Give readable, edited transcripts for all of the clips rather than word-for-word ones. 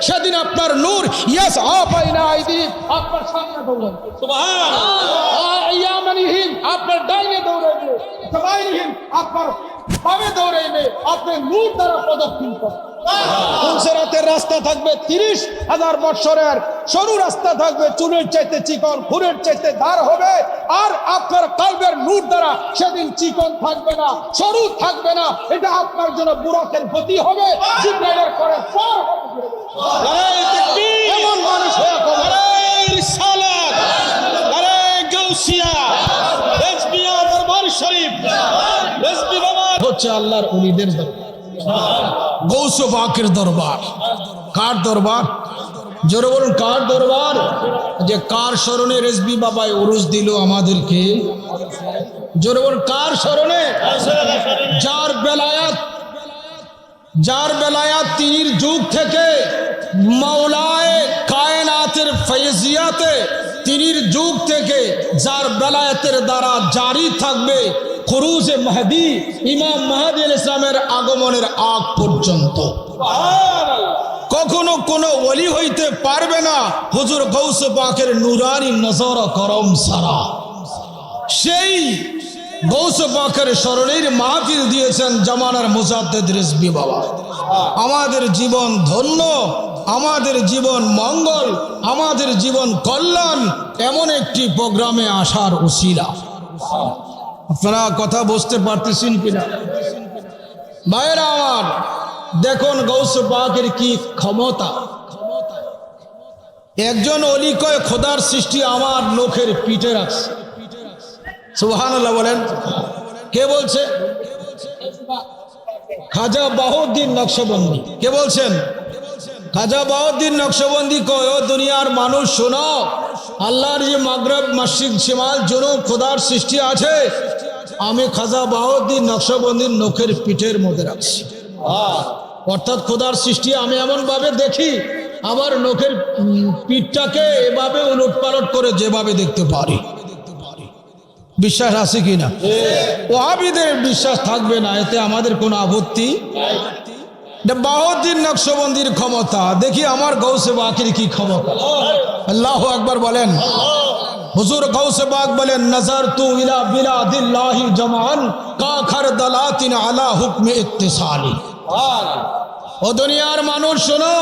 সেদিন আপনার নূর আপনার সামনে দৌড়াবে, সুবহানাল্লাহ, আপনার ডাইনে দৌড়াবে, আপনার বামে দৌড়াইবে, আপনি নূর দ্বারা প্রদক্ষিণ করবেন। পুলসেরাতের রাস্তা থাকবে 30,000 বছরের, সরু রাস্তা থাকবে, চুলের চাইতে চিকন, খুরের চাইতে ধার হবে। আর আপনার কলবের নূর দ্বারা সেদিন চিকন থাকবে না, সরু থাকবে না। এটা আপনার জন্য বুরাকের গতি হবে, জিবরাইলের পরে পার হবে। নারে তাকবীর, এমন মানুষ হয়ে যাবে। নারে রিসালাত, নারে গাউসিয়া, রেজবিয়া দরবার শরীফ, রেজবি বাবা হচ্ছে আল্লাহর ওলিদের দরবার, গৌস পাকের দরবার। কার দরবার? জোরে বলুন, কার দরবার? যে কার স্মরণে রেজবি বাবাই উরুস দিল আমাদেরকে? জোরে বলুন, কার স্মরণে? যার বেলায়াত তিনির যুগ থেকে মাওলায়ে কায়নাতের ফয়জিয়াতে তিনির যুগ থেকে যার বেলায়াতের দ্বারা জারি থাকবে খুরুজে মাহদি, ইমাম মাহদি আলাইহিস সালামের আগমনের আগ পর্যন্ত। কখনো কোনো ওলি হইতে পারবে না হুজুর গৌস পাকের নুরানি নজর করম সারা। সেই গৌস পাকের স্মরণের মাহফিল দিয়েছেন জামানার মুজাদ্দিদ রেজবি বাবা। আমাদের জীবন ধন্য, আমাদের জীবন মঙ্গল, আমাদের জীবন কল্যাণ এমন একটি প্রোগ্রামে আসার উসিলা। আপনারা কথা বুঝতে পারতেছেন কিনা? ভাইরা আমার, দেখুন গৌস পাকের কি ক্ষমতা। একজন অলি কয় খোদার সৃষ্টি আমার নখের পিঠে রাখছে। সুবহানাল্লাহ বলেন। কে বলছে? খাজা বাহাউদ্দিন নকশবন্দি। কে বলছেন? খাজা বাহাউদ্দিন নকশবন্দি কয়, ও দুনিয়ার মানুষ শোনো, আল্লাহর যে মাগরিব মশরিক শিমাল জুনুব খোদার সৃষ্টি আছে, আমি খাজা বাহাউদ্দিন নকশবন্দির নখের পিঠের মধ্যে রাখছি। অর্থাৎ খোদার সৃষ্টি আমি এমন ভাবে দেখি, আবার নখের পিঠটাকে এভাবে উলট পালট করে যেভাবে দেখতে পারি। বিশ্বাস আছে কিনা? ওয়াহাবীদের বিশ্বাস থাকবে না, এতে আমাদের কোনো আপত্তি। বাহাউদ্দিন নকশবন্দির ক্ষমতা দেখি, আমার গৌসে পাকের কি ক্ষমতা। আল্লাহু আকবার বলেন। হুজুর গৌসে পাক বলেন, নজরতু ইলা বিলাদিল্লাহি জামান কা খারদালাতিন আলা হুকমে ইত্তিসালি। ও দুনিয়ার মানুষ শোনো,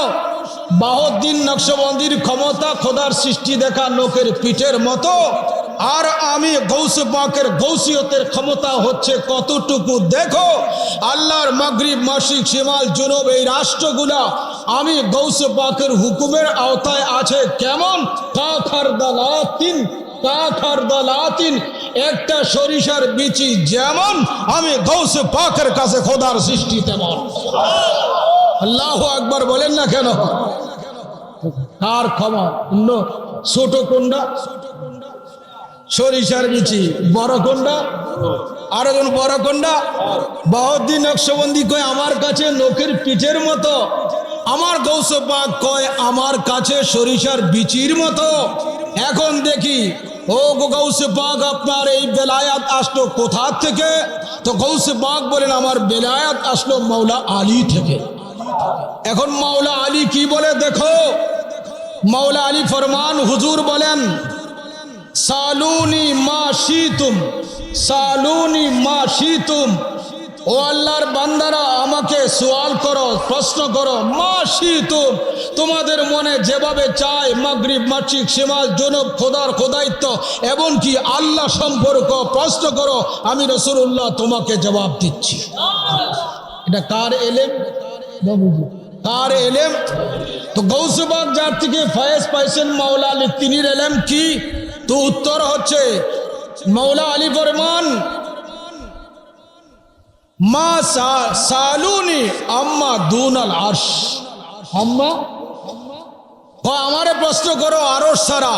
বাহাউদ্দিন নকশবন্দির ক্ষমতা খোদার সৃষ্টি দেখা নখের পিঠের মতো, আর আমি গৌস পাকের গৌসিয়তের ক্ষমতা হচ্ছে কতটুকু দেখো। আল্লাহর মাগরিব মশরিক শিমাল জুনুব এই রাষ্ট্রগুলা আমি গৌস পাকের হুকুমের আওতায় আছে। কেমন? কাখারদালাতিন, একটা সরিষার বিচি যেমন, আমি গৌস পাকের কাছে খোদার সৃষ্টি তেমন। আল্লাহু আকবার বলেন না কেন? কার ক্ষমা? ছোট কোনটা? সরিষার বিচি। বড় কোনটা? আর এখন বড় কোনটা? বাহাউদ্দিন নকশবন্দি কয় আমার কাছে নখের পিঠের মতো, আমার গৌস পাক কয় আমার কাছে সরিষার বিচির মতো। এখন দেখি, ও গৌস পাক আপনার এই বেলায়াত আসলো কোথা থেকে? তো গৌস পাক বলেন আমার বেলায়াত আসলো মাওলা আলী থেকে। এখন মাওলা আলী কি বলে দেখো। মাওলা আলী ফরমান, হুজুর বলেন, সালুনি মা শিতুম, সালুনি মা শিতুম। ও আল্লাহর বান্দারা, আমাকে সওয়াল করো, প্রশ্ন করো, মা শিতুম, তোমাদের মনে যেভাবে চায়, মাগরিব মশরিক শিমাল জুনুব খোদার খোদাইত্ব এমনকি আল্লাহ সম্পর্ক প্রশ্ন করো, আমি রাসূলুল্লাহ তোমাকে জবাব দিচ্ছি। এটা কার এলেম? কার এলেম? তো গৌস পাক যার থেকে ফয়েজ পাইছেন মাওলা আলী, তিনির এলেম কি? তো উত্তর হচ্ছে, মাওলা আলী ফরমান, মা সালুনি আম্মা দুনাল আরশ। আম্মা আমারে প্রশ্ন করো আরশ ছাড়া।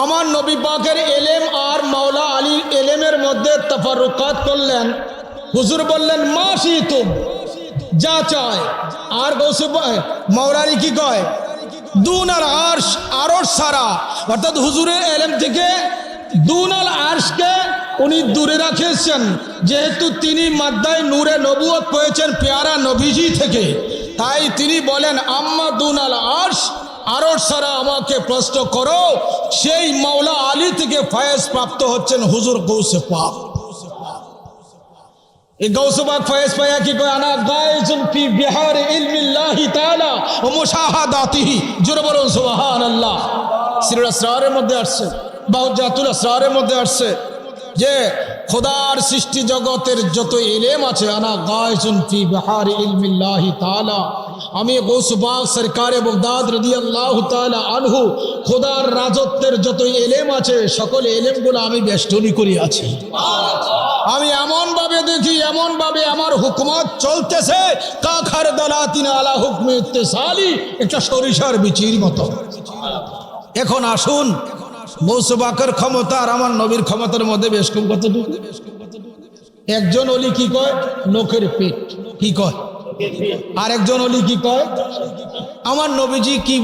আমার নবী পাকের এলেম আর মাওলা আলীর এলেমের মধ্যে তাফারুকাত করলেন। হুজুর বললেন মা শিতুম, যা চায়। আর গৌস মাওলা আলী কি কয়? দুনাল আরশ, আরশ ছাড়া। অর্থাৎ হুজুরের এলেম থেকে দুনাল আরশকে উনি দূরে রাখেছেন, যেহেতু তিনি মাদ্দায় নূরে নবুয়ত পেয়েছেন পেয়ারা নবীজি থেকে, তাই তিনি বলেন আম্মা দুনাল আরশ, আরশ ছাড়া আমাকে প্রশ্ন করো। সেই মাওলা আলী থেকে ফয়েজ প্রাপ্ত হচ্ছেন হুজুর গৌসে পাক। এই গৌসে পাক ফয়েজ পায়া কি কয়, আনা গায়জুন ফি বিহার ইলমিল্লাহি তাআলা ওয়া মুশাহাদাতিহি। জোরে বলুন সুবহানাল্লাহ। সিরুল আসরারের মধ্যে আসছে, বাহুজাতুল আসরারের মধ্যে আসছে যে খোদার সৃষ্টি জগতের যত ইলম আছে, আনা গায়জুন ফি বিহার ইলমিল্লাহি তাআলা, আমি গৌস পাক সরকারে বাগদাদ রাদিয়াল্লাহু তাআলা আনহু খোদার রাজত্বের যত ইলম আছে সকল ইলমগুলো আমি বেষ্টনী করে আছি। আমি এমন ভাবে দেখি, এমন ভাবে আমার হুকুমত চলতেছে কাখার দালাতিন আলা হুকমে ইত্তিসালি, একটা সরিষার বিচির মতো। এখন আসুন, গৌস পাকের ক্ষমতা আর আমার নবীর ক্ষমতার মধ্যে বেশ কম কতটুকু? একজন ওলি কি কয়, নখের পেট কি কয়, আর একজন ওলি কি কয়, আমার নবীজি কি,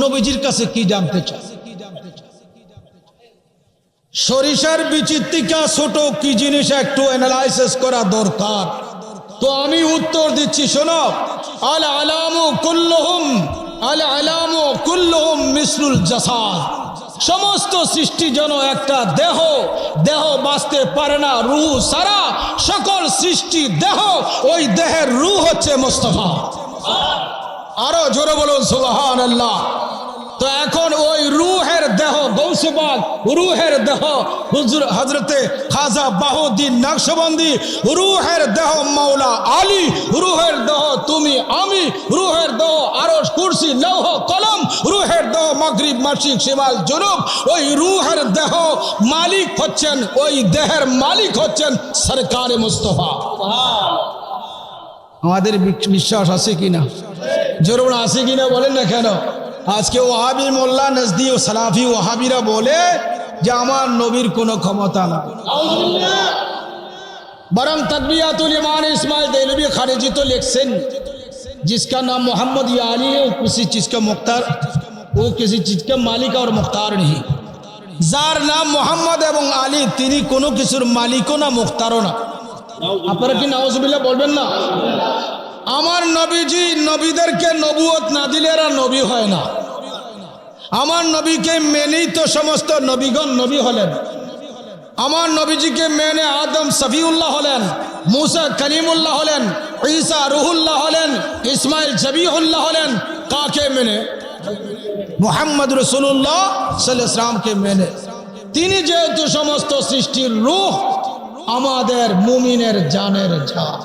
নবীজির কাছে কি জানতে চায়। সরিষার বিচিত্রিকা ছোট কি জিনিস একটু অ্যানালাইসিস করা দরকার। তো আমি উত্তর দিচ্ছি, শোনো, আল আলামু কুল্লুহুম, আল আলামু কুল্লুহুম মিসলুল জাসাদ। সমস্ত সৃষ্টি যেন একটা দেহ, দেহ বাঁচতে পারে না রূহ সারা, সকল সৃষ্টি দেহ, ওই দেহের রূহ হচ্ছে মুস্তাফা। আরো জোরে বলুন সুবহানাল্লাহ। তো এখন ওই রূহের দেহ গৌস পাক, রূহের দেহ হুজুর হযরতে খাজা বাহুদ্দিন নকশবন্দি, রূহের দেহ মাওলা আলী, রূহের দেহ তুমি আমি, রূহের দেহ আরশ কুরসি লৌহ কলম, রূহের দেহ মাগরিব মাশরিক শিমাল জুনুব। ওই রূহের দেহ মালিক হচ্ছেন, ওই দেহের মালিক হচ্ছেন সরকারে মুস্তাফা। আমাদের বিশ্বাস আছে কিনা? জরুর আছে কিনা বলেন না কেন? আজকে ওয়াহাবি মোল্লা নজদি ও সালাফি ওয়াহাবিরা বলে যে আমার নবীর কোনো ক্ষমতা না, বরং तदबियातुल ईमान इस्माइल देहलवी खारिजी तो लिखছেন, जिसका नाम मोहम्मद या अली है, वो किसी चीज का मुख्तार, वो किसी चीज का मालिक और मुख्तार नहीं। যার নাম মোহাম্মদ এবং আলী, তিনি কোনো কিছুর মালিকও না, মুখতারও না। আপনারা কি নাউজুবিল্লাহ বলবেন না? আমার নবীজি নবীদেরকে নবুয়ত না দিলে এরা নবী হয় না। আমার নবীকে মেনেই তো সমস্ত নবীগণ নবী হলেন। আমার নবীজিকে মেনে আদম সফিউল্লাহ হলেন, মুসা কলিমুল্লাহ হলেন, ঈসা রুহুল্লাহ হলেন, ইসমাইল জবিহুল্লাহ হলেন। কাকে মেনে? মুহাম্মদ রাসূলুল্লাহ সাল্লাল্লাহু আলাইহি ওয়াসাল্লামকে মেনে। তিনি যেহেতু সমস্ত সৃষ্টির রূহ, আমাদের মুমিনের জানের জান,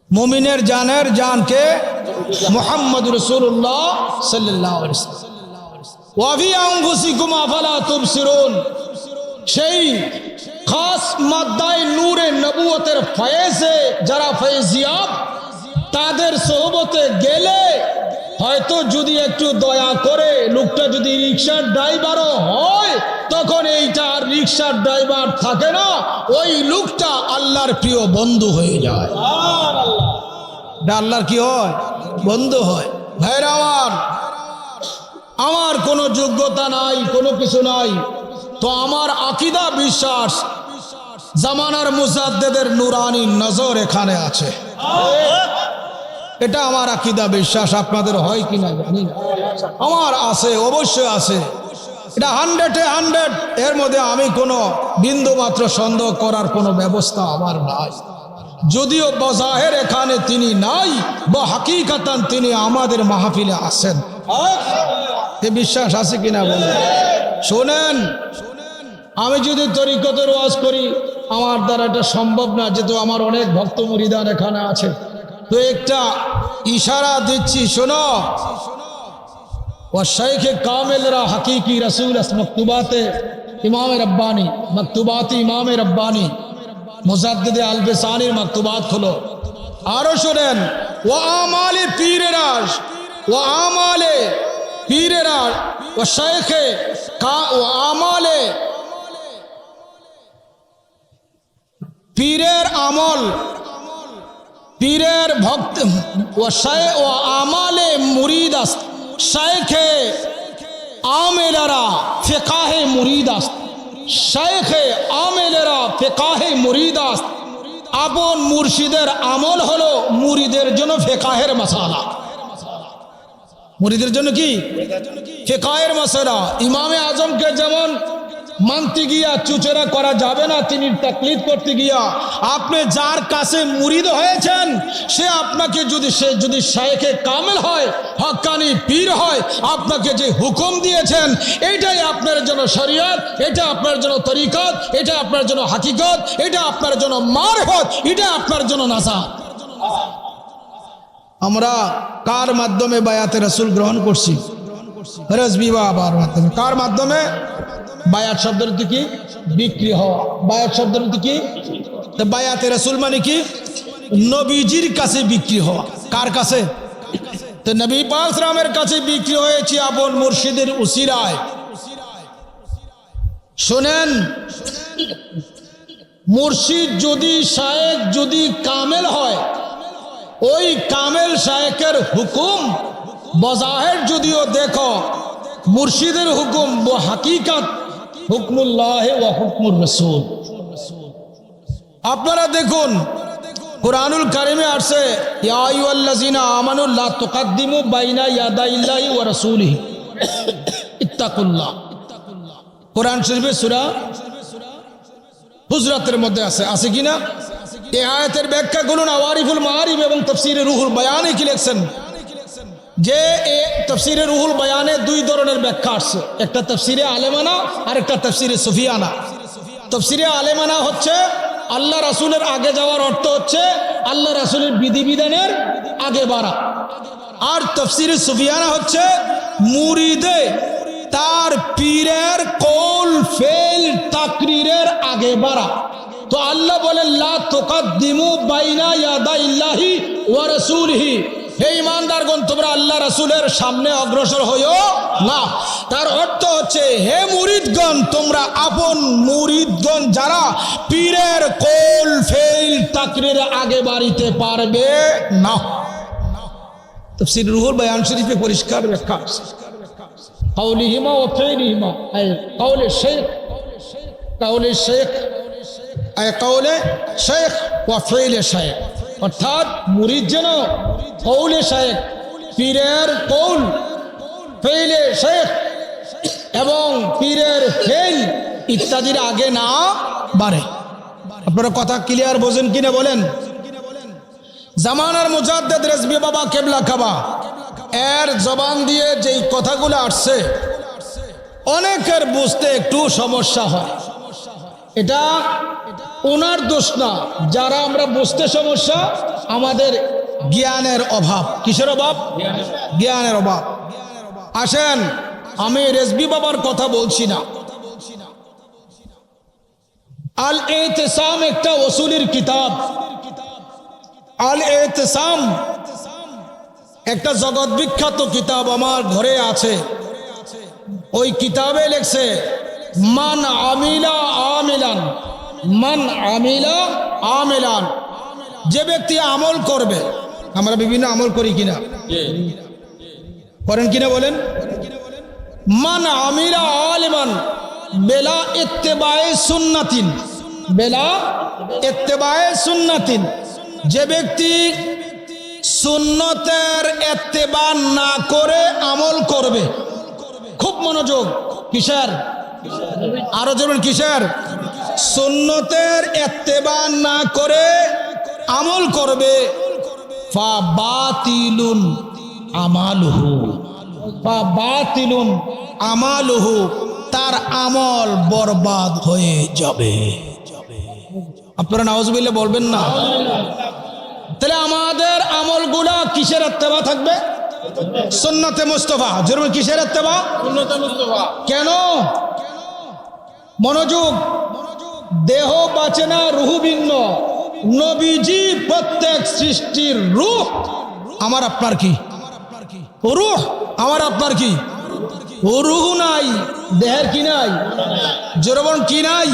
মুমিনের জানের জানকে মুহাম্মদ রাসূলুল্লাহ সাল্লাল্লাহু আলাইহি ওয়াসাল্লাম। ওয়া ফি আনফুসিকুম আফালা তুবসিরুন, সেই খাস মাদ্দায়ে নূরে নবুয়তের ফয়েজে যারা ফয়েজিয়াব, তাদের সোহবতে গেলে হয়তো যদি একটু দয়া করে লোকটা যদি রিকশার ড্রাইভারও হয়, তখন এইটা আর রিকশার ড্রাইভার থাকে না, ওই লোকটা আল্লাহর প্রিয় বন্ধু হয়ে যায়। আল্লাহর কি হয়? বন্ধু হয়। ভাইরা আমার কোনো যোগ্যতা নাই, কোনো কিছু নাই, তো আমার আকীদা বিশ্বাস জামানার মুজাদ্দিদের নুরানি নজর এখানে আছে। এটা আমার আকীদা বিশ্বাস। আপনাদের হয় কিনা জানি না, আমার আছে, অবশ্যই আছে। এটা 100-এ 100, এর মধ্যে আমি কোনো বিন্দু মাত্র সন্দেহ করার কোনো ব্যবস্থা আমার নাই। যদিও বজাহের এখানে তিনি নাই, বা হাকিকাতান তিনি আমাদের মাহফিলে আছেন। এ বিশ্বাস আছে কিনা বলেন? শোনেন, আমি যদি তরিকতের ওয়াজ করি, আমার দ্বারা এটা সম্ভব না, যেহেতু আমার অনেক ভক্ত মুরিদান এখানে আছে। তো একটা ইশারা দিচ্ছি, শোনো। ও শেখ কামেলরা হকিকি রসুল মকতুবাতে ইমাম রব্বানি, মকতুবাত ইমাম রব্বানি মুজাদ্দিদে আলবেসানির মকতুবাত খোলো। আরো শোনেন, ও আমালে পীরেরা, ও আমালে পীরেরা, ও শেখে কা, ও আমালে পীরের আমল, পীরের ভক্ত, ও আমালে মুরিদ আছে, শেখে আমেলারা ফিকাহে মুরিদ আছে। শাইখে আমেলেরা ফিকাহে মুরিদ আছে। আপন মুর্শিদের আমল হলো মুরিদের জন্য ফিকাহের মাসালা। মুরিদের জন্য কি ফিকাহের মাসালা। ইমামে আজমকে যেমন মানতে গিয়া চুচেরা করা যাবে না, তিনি তাকলিদ করতে গিয়া, আপনি যার কাছে মুরিদ হয়েছেন সে আপনাকে যদি শাইখে কামেল হয়, হক্কানি পীর হয়, আপনাকে যে হুকুম দিয়েছেন এটাই আপনার জন্য শরীয়ত, এটা আপনার জন্য তরিকত, এটা আপনার জন্য হাকিকত, এটা আপনার জন্য মারফত, এটা আপনার জন্য নাজাত। আমরা কার মাধ্যমে বায়াতে রাসূল গ্রহণ করছি? রেজবি বাবার মাধ্যমে। কার মাধ্যমে? বায়াত শব্দের অর্থ কি? বিক্রি হওয়া। বায়াত শব্দের অর্থ কি? বায়াতে রাসূল মানে কি? নবীজির কাছে বিক্রি হওয়া। কার কাছে? তো নবী পাক সাল্লাল্লাহু আলাইহি ওয়াসাল্লামের কাছে বিক্রি হয়েছে আপন মুর্শিদের উসিলায়। শুনেন, মুর্শিদ যদি শায়েখ যদি কামেল হয়, ওই কামেল শায়েখের হুকুম বজাহের যদিও দেখো মুর্শিদের হুকুম ও হাকিকত হুকমুল্লাহ ওয়া হুকমুর রাসূল। আপনারা দেখুন কুরআনুল কারীমে আছে, ইয়া আইয়ুহাল্লাযিনা আমানু লা তুকাদ্দিমু বাইনা ইয়াদাইল্লাহি ওয়া রাসূলিহি ইত্তাকুল্লাহ। কোরআন শরীফের সূরা হুজরাতের মধ্যে আছে কিনা? এই আয়াতের ব্যাখ্যা করুন আওয়ারিফুল মাআরিফ এবং তাফসীরে রুহুল বায়ানে কি লিখছেন যে তাফসীরে রুহুল বায়ানে দুই ধরনের ব্যাখ্যা আছে, একটা তাফসীরে আলেমানা আর একটা তাফসীরে সুফিয়ানা। তাফসীরে আলেমানা হচ্ছে আল্লাহ রাসূলের আগে যাওয়ার অর্থ হচ্ছে আল্লাহ রাসূলের বিধিবিধানের আগে বাড়া, আর তাফসীরে সুফিয়ানা হচ্ছে মুরিদে তার পীরের কৌল ফেল তাকরীরের আগে বাড়া। তো আল্লাহ বলেন লা তুকাদ্দিমু বাইনা ইয়াদাইল্লাহি ওয়া রাসূলিহি, হে ঈমানদারগণ তোমরা আল্লাহ রাসূলের সামনে অগ্রসর হইও না। তার অর্থ হচ্ছে হে মুরিদগণ তোমরা আপন মুরিদগণ যারা পীরের কৌল ফেল তাকরীরের আগে বাড়িতে পারবে না। তাফসীর রুহুল বায়ান শরীফে পরিষ্কার ব্যাখ্যা আছে। কাউলিহিমা ওয়া ফিলিহিমা আই কাউলে শেখ কাউলে শেখ ওয়া ফিলে শেখ, অর্থাৎ মুরিদ যেন কৌলে শেখ পীরের কৌল ফেলে শেখ এবং পীরের ফেল ইত্যাদির আগে না বাড়ে। আপনারা কথা ক্লিয়ার বোঝেন কিনা বলেন? জামানার মুজাদ্দেদ রেজবি বাবা কেবলা কাবা এর জবান দিয়ে যেই কথাগুলো আসছে অনেকের বুঝতে একটু সমস্যা হয়। এটা ওনার দোষ না, যারা আমরা বুঝতে সমস্যা আমাদের জ্ঞানের অভাব। কিসের অভাব? জ্ঞানের অভাব। আসেন, আমি রেজবি বাবার কথা বলছি না। আল ইতিসাম একটা ওসুলির কিতাব। আল ইতিসাম একটা জগৎ বিখ্যাত কিতাব আমার ঘরে আছে। ওই কিতাবে লেখছে মান আমিলা আমিলান, মান আমিলা আমিলান, যে ব্যক্তি আমল করবে। আমরা বিভিন্ন আমল করি কিনা? করেন কিনা বলেন? মান আমিলা আলিমান বেলা ইত্তেবায়ে সুন্নাতিন, বেলা ইত্তেবায়ে সুন্নাতিন, যে ব্যক্তি সুন্নতের ইত্তেবা না করে আমল করবে। খুব মনোযোগ, কিসের? আরো যেমন কিসের? সুন্নতের ইত্তেবা না করে আমল করবে। ফা বাতিলুন আমালুহু, ফা বাতিলুন আমালুহু, তার আমল বরবাদ হয়ে যাবে। আপনারা নাউজুবিল্লাহ বলবেন না? তাহলে আমাদের আমলগুলা কিসের ইত্তেবা থাকবে? সুন্নতে মুস্তাফা। যেমন কিসের ইত্তেবা? সুন্নতে মুস্তাফা। কেন? মনোযোগ, দেহ বাঁচে না, রুহ ভিন্ন। নবীজি প্রত্যেক সৃষ্টির রূহ। আমার আপনার কি রূহ? আমার আপনার কি রুহ নাই? দেহের কি নাই? যেরকম কি নাই?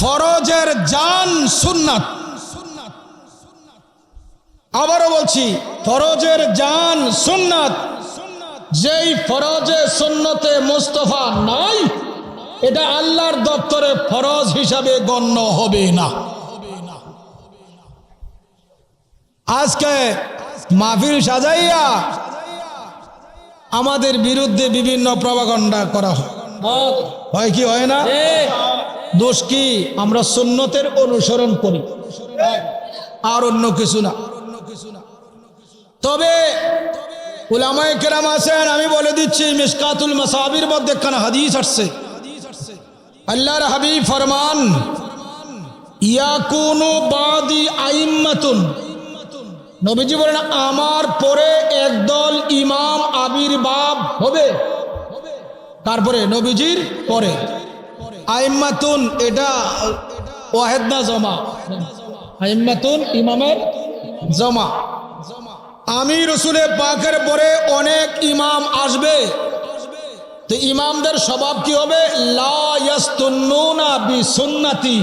ফরজের জান সুন্নাত। আবারও বলছি, ফরজের জান সুন্নাত। যেই ফরজে সুন্নতে মুস্তাফা নাই এটা আল্লাহর দপ্তরে ফরজ হিসাবে গণ্য হবে না। আজকে মাহফিল সাজাইয়া আমাদের বিরুদ্ধে বিভিন্ন প্রপাগান্ডা করা হয় কি হয় না? দোষ কি? আমরা সুন্নতের অনুসরণ করি, আর অন্য কিছু না। তবে উলামায়ে কেরাম আছেন, আমি বলে দিচ্ছি, মিশকাতুল মাসাবির মধ্যে একখানা হাদিস আসছে, আল্লাহর হাবিব ফরমান, ইয়াকুনু বাদি আইম্মাতুন, নবীজি বলেন আমার পরে একদল ইমাম আবির্ভাব হবে। তারপরে নবীজির পরে আইম্মাতুন, এটা ওয়াহেদ না জমা? আইম্মাতুন ইমামের জমা। আমি রসুলের পাকের পরে অনেক ইমাম আসবে, তো ইমামদের স্বভাব কি হবে? লা ইয়াস্তুন্নুনা বিসুন্নতি,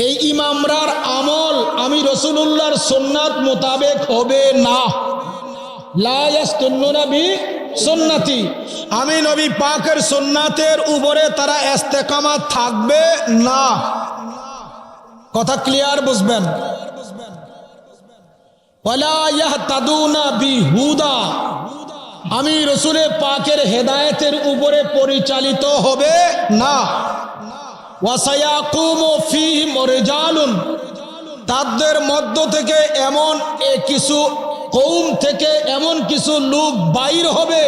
এই ইমামরার আমল আমি রাসূলুল্লাহর সুন্নাত মোতাবেক হবে না। লা ইয়াস্তুন্নুনা বিসুন্নতি, আমি নবী পাকের সুন্নাতের উপরে তারা ইস্তেকামাত থাকবে না। কথা ক্লিয়ার বুঝবেন? ওয়ালা ইয়াহতাদুনা বিহুদা, আমি রাসূলের পাকের হেদায়েতের উপরে পরিচালিত হবে না। ওয়াসায়াকুমু ফীহিম রিজালুন, তাদের মধ্য থেকে এমন কিছু কওম থেকে এমন কিছু লোক বাইর হবে,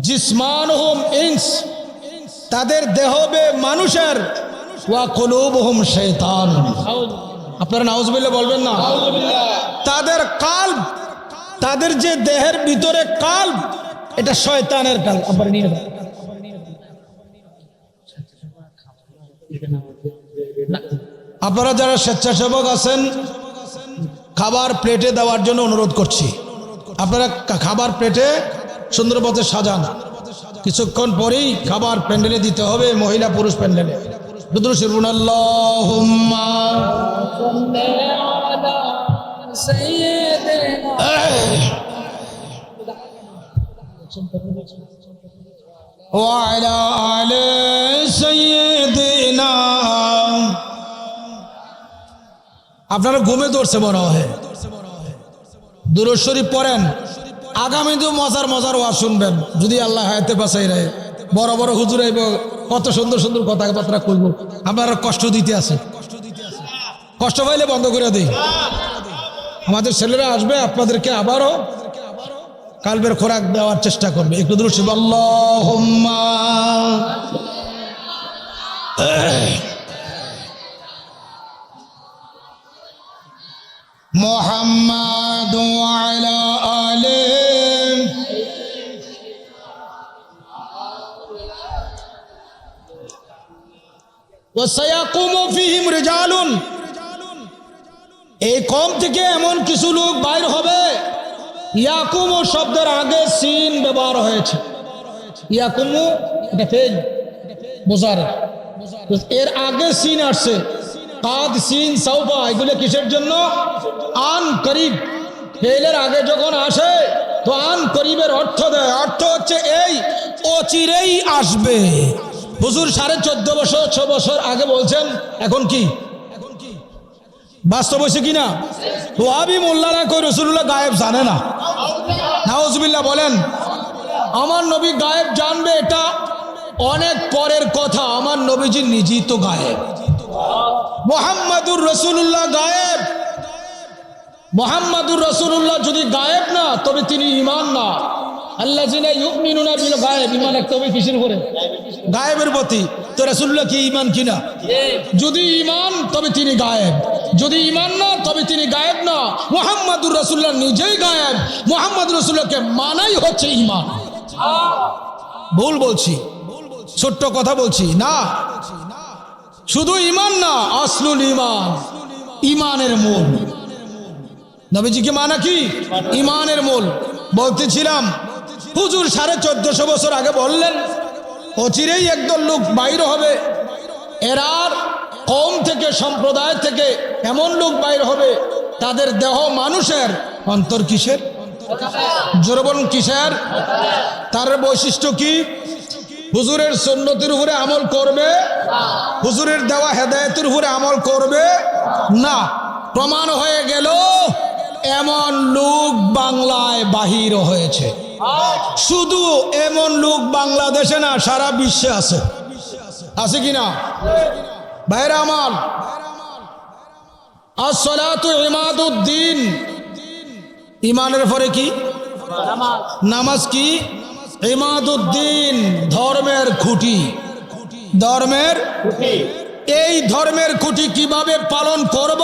জিসমানুহুম ইনস, তাদের দেহ হবে মানুষের, ওয়া কুলুবুহুম শাইতান, আপনারা নাউজুবিল্লাহ বলবেন না? তাদের কাল্ব, তাদের যে দেহের ভিতরে কাল্ব, এটা শয়তানের কাল্ব। আপনারা নিয়ে যান। আপনারা যারা স্বেচ্ছাসেবক আছেন, খাবার প্লেটে দেওয়ার জন্য অনুরোধ করছি। আপনারা খাবার প্লেটে সুন্দর মতো সাজান, কিছুক্ষণ পরেই খাবার প্যান্ডেলে দিতে হবে, মহিলা পুরুষ প্যান্ডেলে। দুরূদ শরীফ, আল্লাহুম্মা সাল্লি আলা সাইয়্যিদিনা, ওয়া আলা আলি সাইয়্যিদিনা। আপনারা ঘুমে ধরছে মনে হয়, দুরূদ শরীফ পড়েন। আগামী তো মজার মজার ওয়াজ শুনবেন যদি আল্লাহ হায়াতে বাঁচাই রাখে। বড় বড় হুজুর আইব, কত সুন্দর সুন্দর কথাবার্তা কইব, আপনারা কষ্ট দিতে আছে। কষ্ট পাইলে বন্ধ করে দিই। আমাদের ছেলেরা আসবে, আপনাদেরকে আবারও কালবের খোরাক দেওয়ার চেষ্টা করবে। একটু দুরূদ শরীফ, আল্লাহুম্মা মুহাম্মাদ ওয়া আলা আলিহি ওয়া সায়াকুমু ফীহিম রিজালুন, এই কওম থেকে এমন কিছু লোক বাইর হবে। ইয়াকুমু শব্দের আগে সিন ব্যবহার হয়েছে। ইয়াকুমু এটা ফেল মুজারে, এর আগে সিন আসছে। কাদ সিন সাউফা, এগুলো কিসের জন্য? আন করিব। ফেলের আগে যখন আসে তো আন করিবের অর্থ দেয়, অর্থ হচ্ছে এই অচিরেই আসবে। হুজুর 14.5 বছর 6 বছর আগে বলছেন, এখন কি বাস্তব হয়েছে কিনা? তো আবি মোল্লারা কই রাসূলুল্লাহ গায়েব জানে না। নাউজুবিল্লাহ বলেন। আমার নবী গায়েব জানবে এটা অনেক পরের কথা। আমার নবীজি নিজেই তো গায়েব। মুহাম্মাদুর রাসূলুল্লাহ গায়েব। মুহাম্মাদুর রাসূলুল্লাহ যদি গায়েব না, তবে তিনি ঈমান না। আল্লাযিনা ইউমিনুনা বিল গায়েব, ঈমান রাখতে হবে কিসের উপরে? গায়েবের প্রতি। তো রাসূলুল্লাহ কি ঈমান কিনা? যদি ঈমান তবে তিনি গায়েব, যদি ঈমান না তবে তিনি গায়েব না। মুহাম্মাদুর রাসূলুল্লাহ নিজেই গায়েব। মুহাম্মাদুর রাসূলুল্লাহকে মানাই হচ্ছে ঈমান। ভুল বলছি? ছোট্ট কথা বলছি না, শুধু ঈমান না, আসলুল ঈমান, ঈমানের মূল। নবীজিকে মানা কি? ঈমানের মূল। বলতেছিলাম হুজুর 1450 বছর আগে বললেন অচিরেই একদল লোক বাইর হবে, এরার কওম থেকে, সম্প্রদায় থেকে এমন লোক বাইর হবে, তাদের দেহ মানুষের, অন্তর কিসের? জোরে বলুন কিসের? তার বৈশিষ্ট্য কি? হুজুরের সুন্নতের উপরে আমল করবে, হুজুরের দেওয়া হেদায়েতের উপরে আমল করবে না। প্রমাণ হয়ে গেল এমন লোক বাংলায় বাহির হয়েছে। শুধু এমন লোক বাংলাদেশে না, সারা বিশ্বে আছে। আছে কিনা ভাইরা আমার? আসসালাতু ইমাদুদ্দিন, ইমানের পরে কি? নামাজ কি? ইমাদুদ্দিন, ধর্মের খুঁটি। ধর্মের এই ধর্মের খুঁটি কিভাবে পালন করব?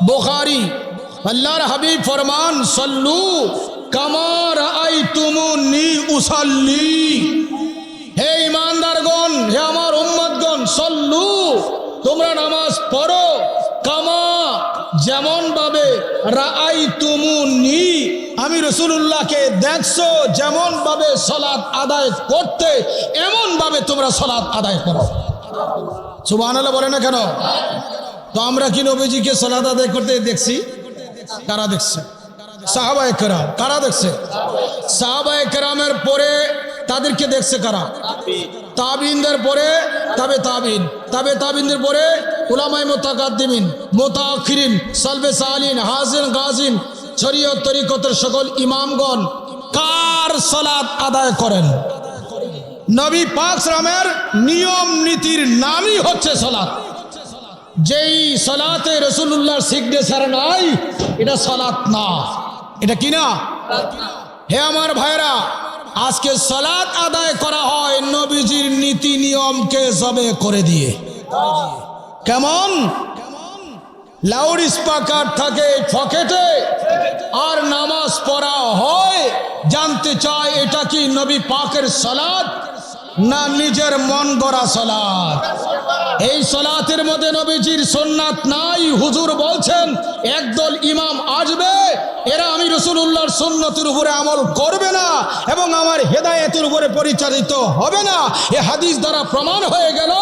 বুখারী, আল্লাহর হাবিব ফরমান, সল্লু কামা রাআইতুমুনি উসাল্লি। হে ইমানদারগণ, হে আমার উম্মতগণ, সল্লু, তোমরা নামাজ পড়ো, কামা, যেমন ভাবে, রাআইতুমুনি, আমি রাসূলুল্লাহকে দেখছো যেমন ভাবে সালাত আদায় করতে, এমন ভাবে তোমরা সালাত আদায় করো। সুবহানাল্লাহ বলে না কেন? তো আমরা কি নবীজিকে সালাত আদায় করতে দেখছি? কারা দেখছে? সাহাবায়ে কেরাম। কারা দেখছে? সাহাবায়ে কেরামের পরে তাদেরকে দেখছে কারা? তাবিনদের পরে তাবে তাবিন, তাবে তাবিনদের পরে উলামায়ে মুতাকাদ্দিমিন, মুতাআখিরিন, সালফে সালিন, হাজিন গাজিন, শরীয়ত তরিকতের সকল ইমামগণ কার সালাত আদায় করেন? নবী পাক সাল্লামের নিয়ম নীতির নামই হচ্ছে সালাত। যেই সালাতে রাসূলুল্লাহর সিগনেচার নাই, এটা সালাত না। এটা কি না? হে আমার ভাইরা, আজকে সালাত আদায় করা হয় নবীজির নীতি নিয়মকে জবে করে দিয়ে। কেমন? লাউড স্পিকার থাকে পকেটে আর নামাজ পড়া হয়। জানতে চায় এটা কি নবী পাকের সালাত না নিজের মন গড়া সালাত? এই সালাতের মধ্যে নবীজির সুন্নাত নাই। হুজুর বলছেন একদল ইমাম আসবে, এরা আমি রাসূলুল্লাহর সুন্নতের উপরে আমল করবে না এবং আমার হেদায়েতের উপরে পরিচালিত হবে না। এই হাদিস দ্বারা প্রমাণ হয়ে গেল,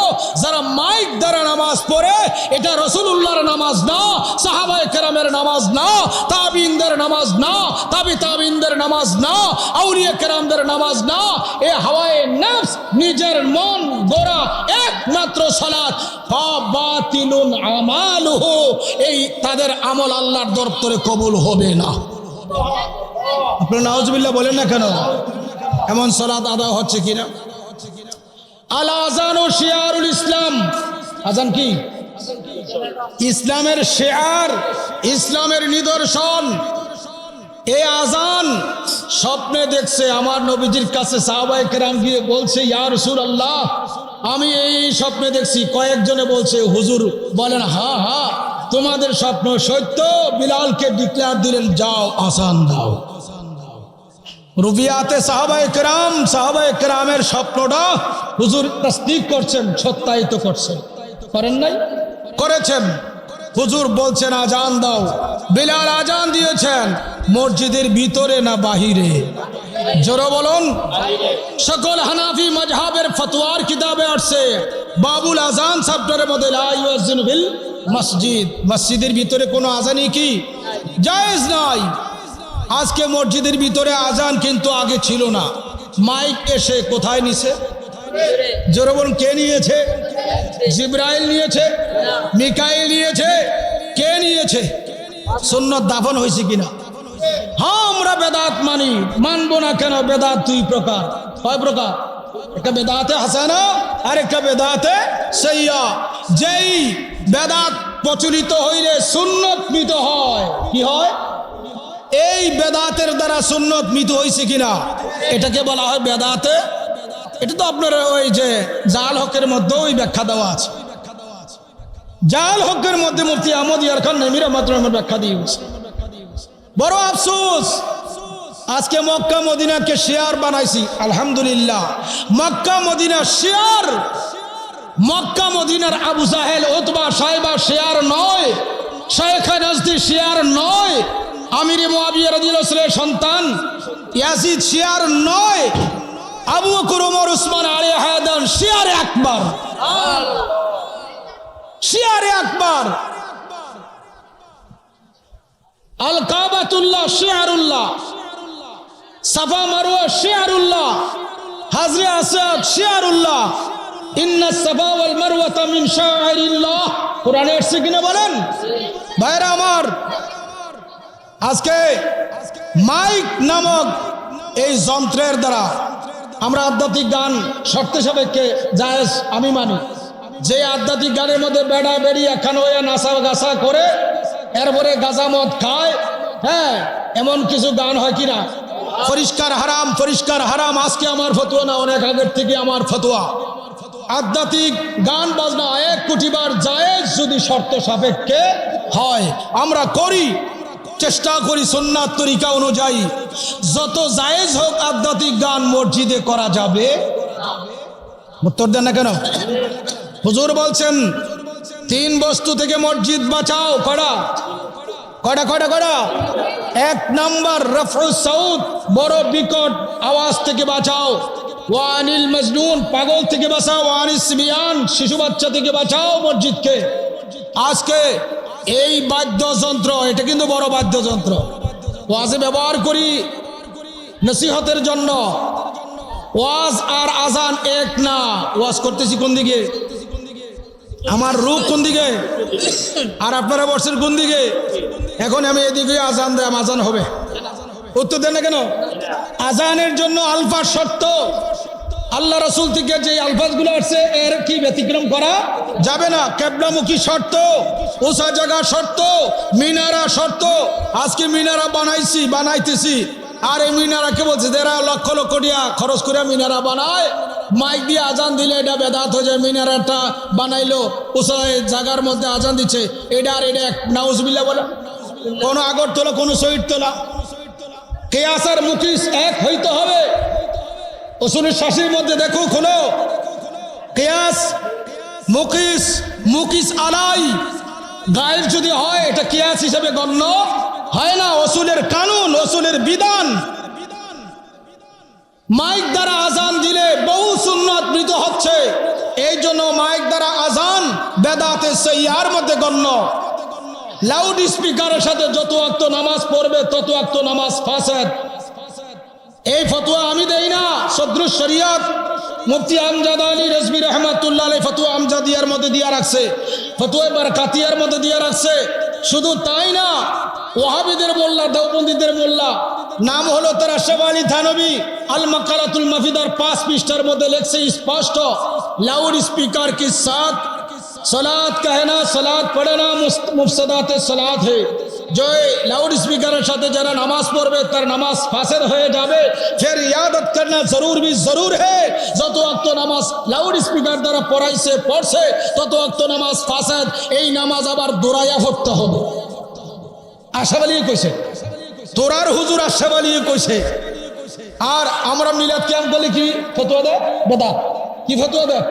যারা মাইক দ্বারা নামাজ পড়ে, এটা রাসূলুল্লাহর নামাজ না, সাহাবায়ে কেরামের নামাজ না, তাবিনদের নামাজ না, তাবে তাবিনদের নামাজ না, আউলিয়া কেরামদের নামাজ না। এ হাওয়ায়ে নফস, নিজের মন গড়া একমাত্র সালাত। ফাবাতিলুন আমালুহু, এই তাদের আমল আল্লাহর দরবারে কবুল হবে না। আপনারা নাউজুবিল্লাহ বলেন না কেন? এমন সালাত আদায় হচ্ছে কিনা? আল আযানু শিয়ারুল ইসলাম। আযান কি? ইসলামের শিয়ার, ইসলামের নিদর্শন। এই আযান স্বপ্নে দেখছে আমার নবীজির কাছে সাহাবায়ে কেরাম গিয়ে বলছে, ইয়া রাসূলুল্লাহ, আমি এই স্বপ্নে দেখছি। কয়েকজনে বলছে, হুজুর বলেন হ্যাঁ হ্যাঁ তোমাদের স্বপ্ন সত্য। বিলালকে ডিক্লেয়ার দিলেন, যাও আযান দাও। রুবিয়াতে সাহাবায়ে কেরামের স্বপ্নটা হুজুর তাসদীক করছেন, সত্যায়িত করছেন। করেন নাই? করেছেন। হুজুর বলছেন আজান দাও। বিলাল আজান দিয়েছেন। মসজিদের ভিতরে না বাহিরে? জোরে বলুন। সকল হানাফি মাযহাবের ফতোয়ার কিতাবে আসছে, বাবুল আজান চ্যাপ্টারের মধ্যে, লা ইউযাযিনু বিল মসজিদ, মসজিদের ভিতরে কোনো আজানই কি জায়েজ নাই। আজকে মসজিদের ভিতরে আজান কিন্তু আগে ছিল না। মাইক এসে কোথায় নিছে? জোরে বলুন, কে নিয়েছে? জিবরাইল নিয়েছে? মিকাইল নিয়েছে? কে নিয়েছে? সুন্নাত দাফন হয়েছে কিনা? হ্যাঁ, আমরা বেদাত মানি, মানবো না কেন? বেদাত দুই প্রকার। কয় প্রকার? একটা বেদাতে হাসানা আর একটা বেদাতে সাইয়্যা। যেই বেদাত প্রচলিত হইলে সুন্নত মৃত হয়। কি হয়? এই বেদাতের দ্বারা সুন্নত মৃত হয়েছে কিনা, এটাকে বলা হয় বেদাতে। এটা তো আপনার ওই যে জাল হকের মধ্যে ওই ব্যাখ্যা দেওয়া আছে। জাল হকের মধ্যে মুফতি আহমদ ইয়ার খান নবী রাহমাতুল্লাহ ব্যাখ্যা দিয়েছে। বড় আফসোস, আজকে মক্কা মদিনাকে শেয়ার বানাইছি। আলহামদুলিল্লাহ, মক্কা মদিনা শেয়ার। মক্কা মদিনার আবু জাহেল, উতবা, সাইবা শেয়ার নয়। শায়েখ নাজদি শেয়ার নয়। আমির মুআবিয়া রাদিয়াল্লাহু আনহু সন্তান ইয়াজিদ শেয়ার নয়। আবু বকর, ওমর, উসমান, আলী, হায়দার শেয়ার আকবার। শেয়ার আকবার। আল কাবাতুল্লাহ শেয়ারুল্লাহ, সাফা মারওয়া শেয়ারুল্লাহ, হাজরে আসাদ শিয়ারুল্লাহ, ইন্নাস সাফা ওয়াল মারওয়াতা মিন শাআইরিল্লাহ, কোরআনে আসছে কিনা বলেন ভাইরা আমার। আজকে মাইক নামক এই যন্ত্রের দ্বারা আমরা আধ্যাত্মিক গান শর্তে সাপেক্ষে জায়েজ আমি মানি। যে আধ্যাত্মিক গানের মধ্যে বেড়া বেড়ি একখান হয়ে নাচা গাছা করে এরপরে গাঁজা মদ খায়, হ্যাঁ, এমন কিছু গান হয় কিনা, পরিষ্কার হারাম, পরিষ্কার হারাম। আজকে আমার ফতোয়া না, অনেক আগের থেকে আমার ফতোয়া। আধ্যাত্মিক গান বাজনা 1 কোটি বার জায়েজ যদি শর্ত সাপেক্ষে হয়, আমরা করি, চেষ্টা করি সুন্নাত তরিকা অনুযায়ী। যত জায়েজ হোক আধ্যাত্মিক গান মসজিদে করা যাবে। উত্তর দেন না কেন? হুজুর বলছেন 3 বস্তু থেকে মসজিদ বাঁচাও। কড়া কড়া কড়া কড়া 1 নাম্বার রফউস সাউত, বড় বিকট আওয়াজ থেকে বাঁচাও। ওয়ানিল মজনুন, পাগল থেকে বাঁচাও। ওয়ানিস সিবিয়ান, শিশু বাচ্চা থেকে বাঁচাও মসজিদকে। আজকে এই বাদ্যযন্ত্র, এটা কিন্তু বড় বাদ্যযন্ত্র, ওয়াজে ব্যবহার করি নসিহতের জন্য। ওয়াজ আর আজান এক না। ওয়াজ করতেছি কোন দিকে? আমার রূপ কোন দিকে? আর আপনারা বসছেন কোন দিকে? এখন আমি এদিকে আজান দেয়, আজান হবে। উত্তর দেন না কেন? আজানের জন্য আলফাজ শর্ত। আল্লাহ রাসূল থেকে যে আলফাজগুলো আসছে এর কি ব্যতিক্রম করা যাবে না। কেবলামুখী শর্ত, উঁচা জায়গা শর্ত, মিনারা শর্ত। আজকে মিনারা বানাইতেছি, আর এই মিনারাকে বলছে যারা লক্ষ লক্ষ টাকা খরচ করে মিনারা বানায়, মাইক দিয়ে আজান দিলে এটা বেদাত হয়ে যায়। মিনারাটা বানাইলো, উঁচা জায়গার মধ্যে আজান দিচ্ছে, এটা আর এটা নাউজুবিল্লাহ বলে। কোনো আগরতলা, কোনো শহীদতলা, কিয়াস আর মুকিস এক হইতে হবে। উসুলের শাসির মধ্যে দেখো, খোলো কিয়াস মুকিস, মুকিস আলাই গায়ের যদি হয় এটা কিয়াস হিসেবে গণ্য হয় না। উসুলের কানুন, উসুলের বিধান। মাইক দ্বারা আজান দিলে বহু সুন্নাত মৃত হচ্ছে, এই জন্য মাইক দ্বারা আজান বেদাতে সাইয়্যার মধ্যে গণ্য। লাউড স্পিকারের সাথে যত ওয়াক্ত নামাজ পড়বে তত ওয়াক্ত নামাজ ফাসাদ। এই ফতোয়া আমি দেই না, সদরুস শরিয়ত মুফতি আমজাদ আলী রেজভী রহমাতুল্লাহ আলাইহি ফতোয়া আমজাদিয়ার মধ্যে দিয়া রাখছে, ফতোয়া বারকাতিয়ার মধ্যে দিয়া রাখছে। শুধু তাই না, ওয়াহাবিদের মোল্লা, দেওবন্দীদের মোল্লা, নাম হলো তার আশরাফ আলী থানভী, আল মাকালাতুল মাফিদার 5 পৃষ্ঠার মধ্যে লেখছে স্পষ্ট, লাউড স্পিকার के साथ सलात कहना, सलात पढ़ना मुफसदाते सलात है। जो लाउड स्पीकर साथे जरा नमाज पढ़बे तार नमाज फासेद হয়ে যাবে। फिर यादत करना जरूर भी जरूर है, যত ওয়াক্ত নামাজ লাউড স্পিকার দ্বারা পড়ছে তত ওয়াক্ত নামাজ ফাসাদ। এই নামাজ আবার দোরায়া পড়তে হবে। আশরাফ আলী কইছে, তোরার হুজুর আশরাফ আলী কইছে। আর আমরা মিলাদ কিয়াম বলি কি ফতোয়া দেয়? বেদাত। কি ফতোয়া দেয়?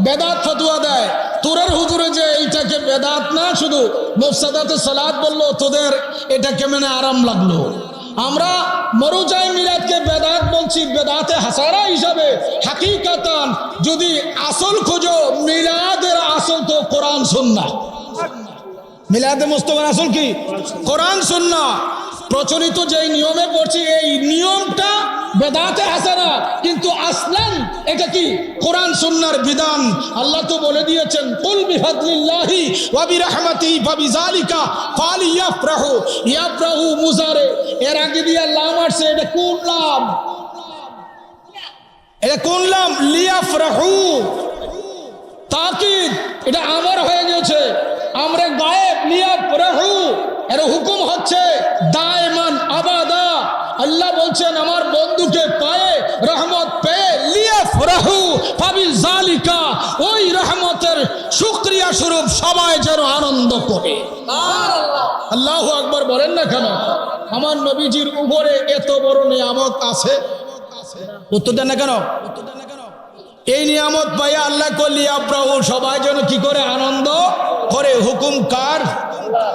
বেদাত ফতোয়া দেয়। তোরের হুজুরে যে এইটাকে বেদাত না শুধু মুফসাদাতে সালাত বললো, তোদের এটা কেমনে আরাম লাগলো। আমরা মরুজাই মিলাদকে বেদাত বলছি, বেদাতে হাসারা হিসাবে। হাকিকাতান যদি আসল খোঁজো, মিলাদের আসল তো কোরআন সুন্নাহ। মিলাদে মুস্তাফার আসল কি? কোরআন সুন্নাহ। প্রচলিত যে নিয়মে পড়ছি এই নিয়মটা বেদাতে হাসানা, কিন্তু আসলান এটা কি? কোরআন সুন্নাহর বিধান। আল্লাহ তো বলে দিয়েছেন, কুল বিফাদলিল্লাহি ওয়া বিরহমাতিহি ফাবিযালিকা ফালিয়াফরাহু। ইয়াফরাহু মুজারে, এর আগে দিয়ে লাম আসছে, এটা কোন লাম? এটা কোন লাম? লিয়াফরাহু, তাকিদ। এটা আমর হয়ে গেছে, আমরে গায়েব। লিয়াফরাহু এর হুকুম হচ্ছে দায়মান আবাদা। আল্লাহ বলছেন আমার বন্ধুকে পায়ে রহমত পেয়ে লিয়াফরাহু ফাবিযালিকা, ওই রহমতের শুকরিয়া স্বরূপ সবাই যেন আনন্দ করে। আল্লাহু আকবার বলেন না কেন? আমার নবীজির উপরে এত বড় নিয়ামত আছে, উত্তর দেন না কেন? এই নিয়ামত পাইয়া আল্লাহ লিয়াফরাহু, সবাই যেন কি করে? আনন্দ করে। হুকুম কার?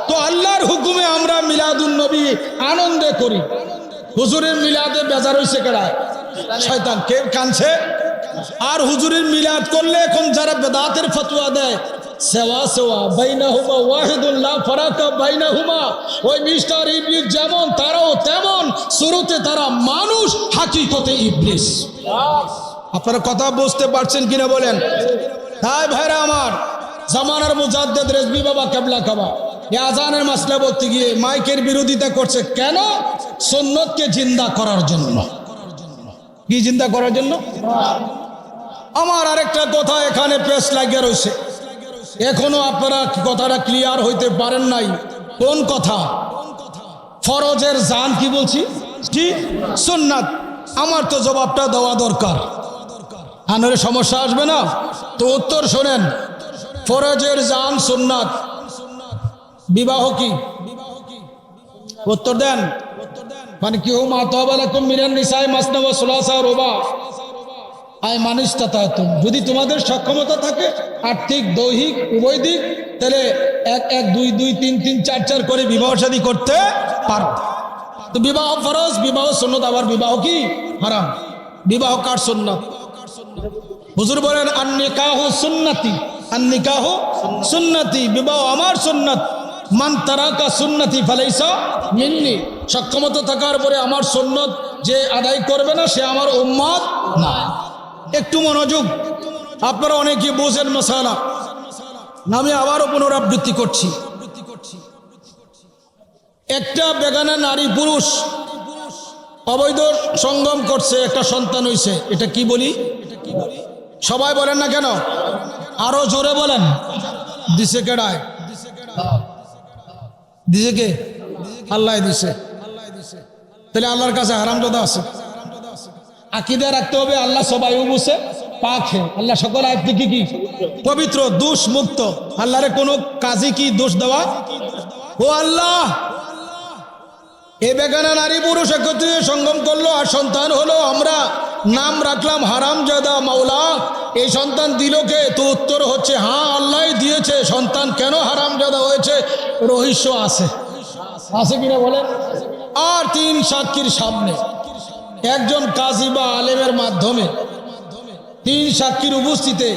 তো আল্লাহর হুকুমে আমরা মিলাদুন নবী আনন্দে করি। হুজুরের মিলাদে বেজার হইছে কেডা? শয়তান। কে কানছে? আর হুজুরের মিলাদ করলে এখন যারা বেদাতের ফতোয়া দেয়, সেওয়া সেওয়া বাইনাহুমা ওয়াহিদুন লা ফারাকা বাইনাহুমা, ওই মিস্টার ইবলিস যেমন তারাও তেমন। শুরুতে তারা মানুষ, হাকিকতে ইবলিস। আপনারা কথা বুঝতে পারছেন কিনা বলেন? তাই ভাইরা আমার, জামানার মুজাদ্দেদ রেজবি বাবা কেবলা কাবা এই আজানের মাসলা বলতে গিয়ে মাইকের বিরোধিতা করছে। কেন? সুন্নতকে জিন্দা করার জন্য। কি জিন্দা করার জন্য? আমার আরেকটা কথা এখানে পেশ লাগিয়ে রয়েছে, এখনো আপনারা কথাটা ক্লিয়ার হইতে পারেন নাই। কোন কথা? ফরজের জান কি বলছি, কি সুন্নাত। আমার তো জবাবটা দেওয়া দরকার, আনলে সমস্যা আসবে না। তো উত্তর শোনেন, ফরজের জান সুন্নাত, বিবাহ কি? উত্তর দেন। মানে কি হুম আতাবালাকুম মিনান নিসাই মাসনা ওয়া সুলাসা ওয়া রুবা আই মানিস্তাতাতুম। যদি তোমাদের সক্ষমতা থাকে আর্থিক দৈহিক উভয় দিক, তাহলে 1 1 2 2 3 3 4 4 করে বিবাহ শাদী করতে পারো। তো বিবাহ ফরজ, বিবাহ সুন্নাত। আবার বিবাহ কি হারাম? বিবাহ কার সুন্নাত? হুজুর বলেন আন নিকাহু সুন্নতি, আন নিকাহু সুন্নতি, বিবাহ আমার সুন্নাত। মান তারাকা সুন্নতি ফালাইসা মিন্নি। সক্ষমতা থাকার পরে আমার সুন্নত যে আদায় করবে না সে আমার উম্মত না। একটু মনোযোগ, আপনারা অনেকে বোঝেন মাসালা, আমি আবারও পুনরাবৃত্তি করছি। একটা বেগানা নারী পুরুষ অবৈধ সঙ্গম করছে, একটা সন্তান হইছে, এটা কি বলি? সবাই বলেন না কেন? আরো জোরে বলেন। দিছে কেডায়? দিছে কে? আল্লাহ দিছে। তাহলে আল্লাহর কাছে হারামজাদা আছে। আকীদা রাখতে হবে আল্লাহ সবাই বুঝে পাক হে, আল্লাহ সকল আয়াত থেকে কি পবিত্র, দোষ মুক্ত। আল্লাহরে কোনো কাজে কি দোষ দেওয়া? ও আল্লাহ, এই বেগানা নারী পুরুষ একত্রে সঙ্গম করলো আর সন্তান হলো, আমরা নাম রাখলাম হারামজাদা। মাওলা এই সন্তান দিল কে? তো উত্তর হচ্ছে হ্যাঁ আল্লাহ দিয়েছে। সন্তান কেন হারামজাদা হয়েছে? রহস্য আছে, আছে কিনা বলেন? আর 3 সাক্ষীর সামনে একজন কাজী বা আলেমের মাধ্যমে 3 সাক্ষীর উপস্থিতিতে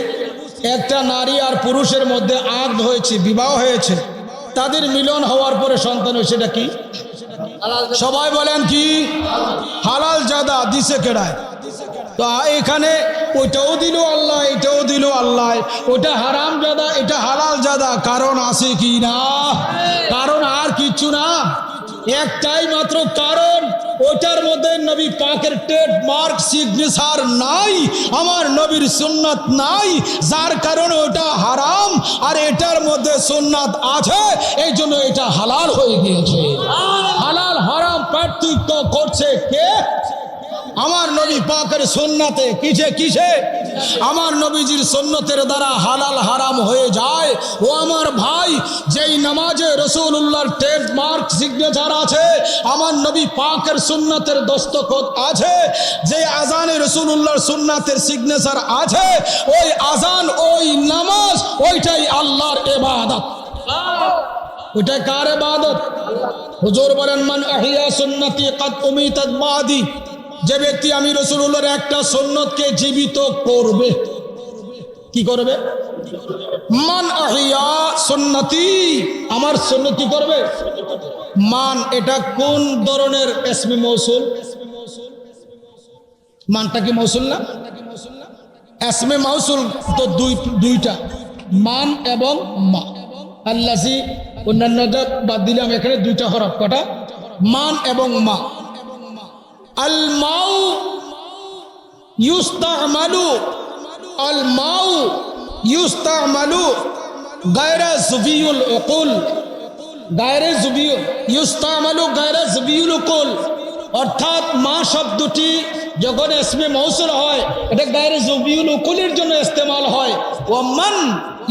একটা নারী আর পুরুষের মধ্যে আকদ হয়েছে, বিবাহ হয়েছে। তাদের মিলন হওয়ার পরে সন্তান হয়েছে, সেটা কি? সবাই বলেন কি? হালাল জাদা। দিছে কেডায়? তো এখানে ওইটাও দিল আল্লাহ, এটাও দিল আল্লাহ। ওটা হারাম জাদা, এটা হালাল জাদা। কারণ আছে কি না? কারণ আর কিচ্ছু না, একটাই মাত্র কারণ। ওটার মধ্যে নবী পাকের ট্রেডমার্ক সিগনেচার নাই, আমার নবীর সুন্নাত নাই, যার কারণে ওটা হারাম। আর এটার মধ্যে সুন্নাত আছে, এই জন্য এটা হালাল হয়ে গিয়েছে। হালাল হারাম পার্থক্য করছে কে? আমার নবী পাকের সুন্নাতে। কিসে কিসে? আমার নবীজির সুন্নতের দ্বারা হালাল হারাম হয়ে যায়। ও আমার ভাই, যেই নামাজে রাসূলুল্লাহর ট্রেডমার্ক সিগনেচার আছে, আমার নবী পাকের সুন্নতের দস্তখত আছে, যে আজানে রাসূলুল্লাহর সুন্নতের সিগনেচার আছে, ওই আজান ওই নামাজ ওইটাই আল্লাহর ইবাদত। ওইটা কার ইবাদত? হুজুর বলেন মান আহিয়া সুন্নতি কাদ উমিতাত বাদি। যে ব্যক্তি আমি রাসূলুল্লাহর একটা সুন্নতকে জীবিত করবে, কি করবে? মান আহিয়া সুন্নতি, আমার সুন্নত কি করবে? মান এটা কোন ধরনের ইসমে মৌসুল? মানটা কি মৌসুল না? ইসমে মৌসুল তো দুইটা, মান এবং মা। আল্লাজি অন্যান্যটা বাদ দিলাম, এখানে 2টা হরফ। কটা? মান এবং মা। আল মাউ ইউস্তামালু, আল মাউ ইউস্তামালু গায়রা যুবিউল উকুল, গায়রা যুবিউ ইউস্তামালু গায়রা যুবিউল উকুল। অর্থাৎ মা শব্দটি যখন ইসমে মৌসুল হয়, এটা গায়রা যুবিউল উকুলের জন্য ইস্তেমাল হয়। ওয়া মান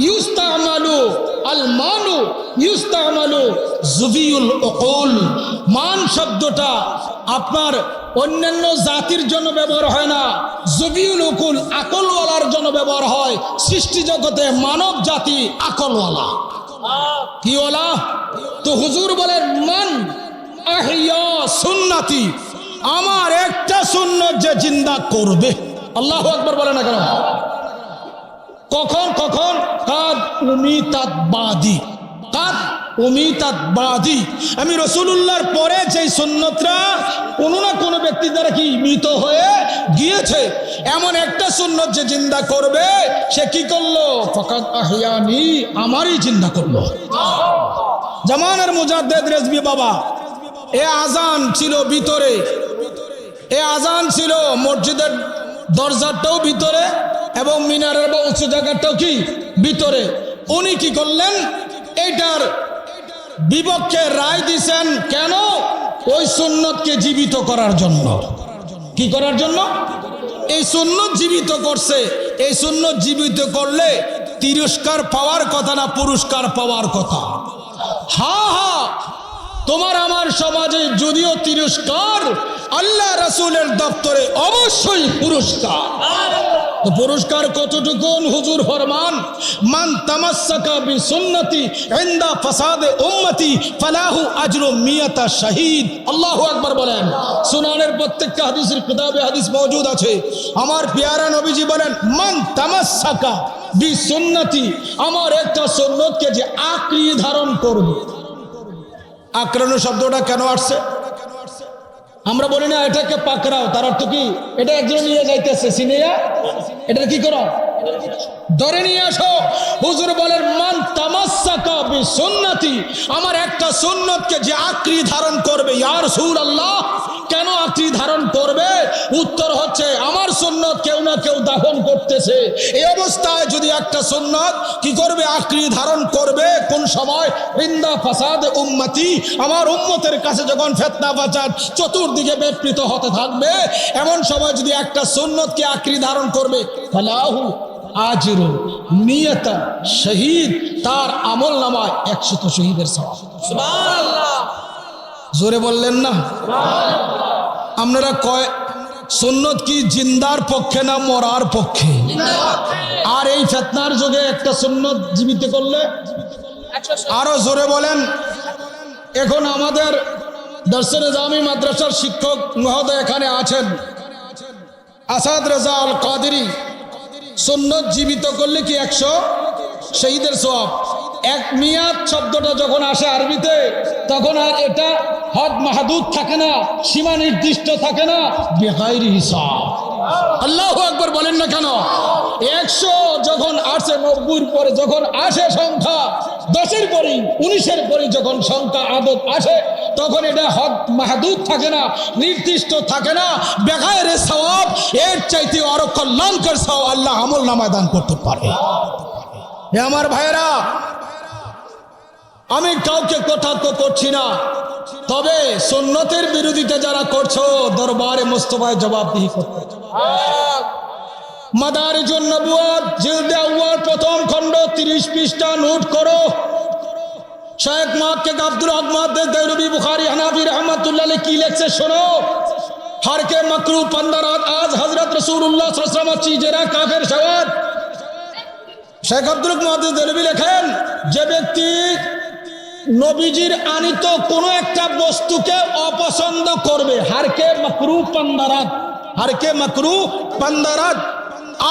ইউস্তামালু আল মানু ইউস্তামালু যুবিউল উকুল। মান শব্দটা আপনার অন্যান্য জাতির জন্য ব্যবহার হয় না, যুবিউল উকুল আকলওয়ালার জন্য ব্যবহার হয়। সৃষ্টি জগতে মানব জাতি আকলওয়ালা। কি ওয়ালা? তো হুজুর বলেন মান আহিয়া সুন্নতি, আমার একটা সুন্নত যে জিন্দা করবে। আল্লাহু আকবার বলে না কেন? কখন কখন? কাদ উমিতাত বাদি, কাদ উমিতাত বাদি। আমি রাসূলুল্লাহর পরে যেই সুন্নতরা কোনো না কোনো ব্যক্তি দ্বারা কি মৃত হয়ে গিয়েছে, এমন একটা সুন্নত যে জিন্দা করবে, সে কি করলো? ফাকাদ আহিয়ানি, আমারই জিন্দা করলো। জামানার মুজাদ্দেদ রেজভী বাবা, এ আজান ছিল ভিতরে, এ আজান ছিল মসজিদের দরজাটাও ভিতরে এবং মিনারের বা উঁচু জায়গাটাও কি ভিতরে। উনি কি করলেন? এইটার বিপক্ষে রায় দিছেন। কেন? ওই সুন্নতকে জীবিত করার জন্য। কি করার জন্য? এই সুন্নত জীবিত করছে। এই সুন্নত জীবিত করলে তিরস্কার পাওয়ার কথা না, পুরস্কার পাওয়ার কথা। হা, তোমার আমার সমাজে যদিও তিরস্কার, আল্লাহ রাসূলের দপ্তরে অবশ্যই পুরস্কার। তো পুরস্কার কতটুকুন? হুজুর ফরমান, মান তামাসসাকা বিসুন্নতি ইনদা ফাসাদে উম্মতি ফালাহু আজরু মিয়াতা শাহীদ। আল্লাহু আকবার বলেন। সুনানের প্রত্যেকটা হাদিসের কিতাবে হাদিস মওজুদ আছে। আমার প্যারা নবীজি বলেন, মান তামাসসাকা বিসুন্নতি, আমার একটা সুন্নতকে যে আঁকড়ে ধারণ করবে। আঁকড়ানো শব্দটা কেন আসছে? আমরা বলি না এটাকে পাকড়াও, তার অর্থ কি? এটা একজন নিয়ে যাইতেছে, সিনিয়া এটা কি করো? ধরে নিয়ে আসো। হুজুর বলেন, মান তামাসসাকা বিসুন্নতি, আমার একটা সুন্নতকে যে আঁকড়ে ধারণ করবে। ইয়া রাসূলুল্লাহ, কেন আঁকড়ে ধারণ করবে? উত্তর হচ্ছে, আমার সুন্নত কেউ না কেউ দাফন করতেছে। এই অবস্থায় যদি একটা সুন্নত কি করবে? আঁকড়ে ধারণ করবে। কোন সময়? ইনদা ফাসাদ উম্মতি, আমার উম্মতের কাছে যখন ফিতনা ফাসাদ চতুর্দিকে বিপরীত হতে থাকবে, এমন সময় যদি একটা সুন্নতকে আঁকড়ে ধারণ করবে, ফালাহু আজরু নিয়তা শহীদ, তার আমল নামায় 100 শহীদের সওয়াব। সুবহানাল্লাহ, জোরে বললেন না? আপনারা কয় সুন্নত কি জিন্দার পক্ষে না মরার পক্ষে? আর এই ফিতনার যুগে একটা সুন্নত জীবিত করলে আরো জোরে বলেন। এখন আমাদের দর্শনে জামি মাদ্রাসার শিক্ষক মহোদয় এখানে আছেন, আসাদ রেজা আল কাদেরী। সুন্নত জীবিত করলে কি 100 শহীদের সওয়াব। এক মিয়াদ শব্দটা যখন আসে আরবিতে, তখন আর এটা হদ মাহদুদ থাকে না, সীমা নির্দিষ্ট থাকে না, বেগাইরি হিসাব। আল্লাহু আকবার বলেন না কেন? 100 যখন আসে, 90 পরে যখন আসে সংখ্যা, 10-এর পরে 19-এর পরে যখন সংখ্যা আদত আসে, তখন এটা হদ মাহদুদ থাকে না, নির্দিষ্ট থাকে না, বেগাইরি সওয়াব। এর চাইতে আরো কল্যাণকর সওয়াব আল্লাহ আমল নামায় দান করতে পারে। হে আমার ভাইরা, আমি কাউকে কটাক্ষ করছি না, তবে সুন্নতের বিরোধিতা যারা করছো, দরবারে মুস্তাফায় জবাবদিহি করতে। মাদারিজুন নবুওয়াত জিলদে আউয়াল প্রথম খণ্ড 30 পৃষ্ঠা নোট করো। শেখ মুহাক্কিক আব্দুল হক মুহাদ্দিস দেওবন্দি বুখারী হানাফি রাহমাতুল্লাহ আলাইহি কি লিখছে শোনো। हर के मकरू पंदरात आज हजरत रसूलुल्लाह सल्लल्लाहु अलैहि वसल्लम चीजेरा काफिर शवाद। शेख अब्दुल मुहाद्दिस देलवी लेखेन, যে ব্যক্তি নবীজির আনিত কোন একটা বস্তুকে অপছন্দ করবে, হারকে মাকরু পান্দারাত, হারকে মাকরু পান্দারাত।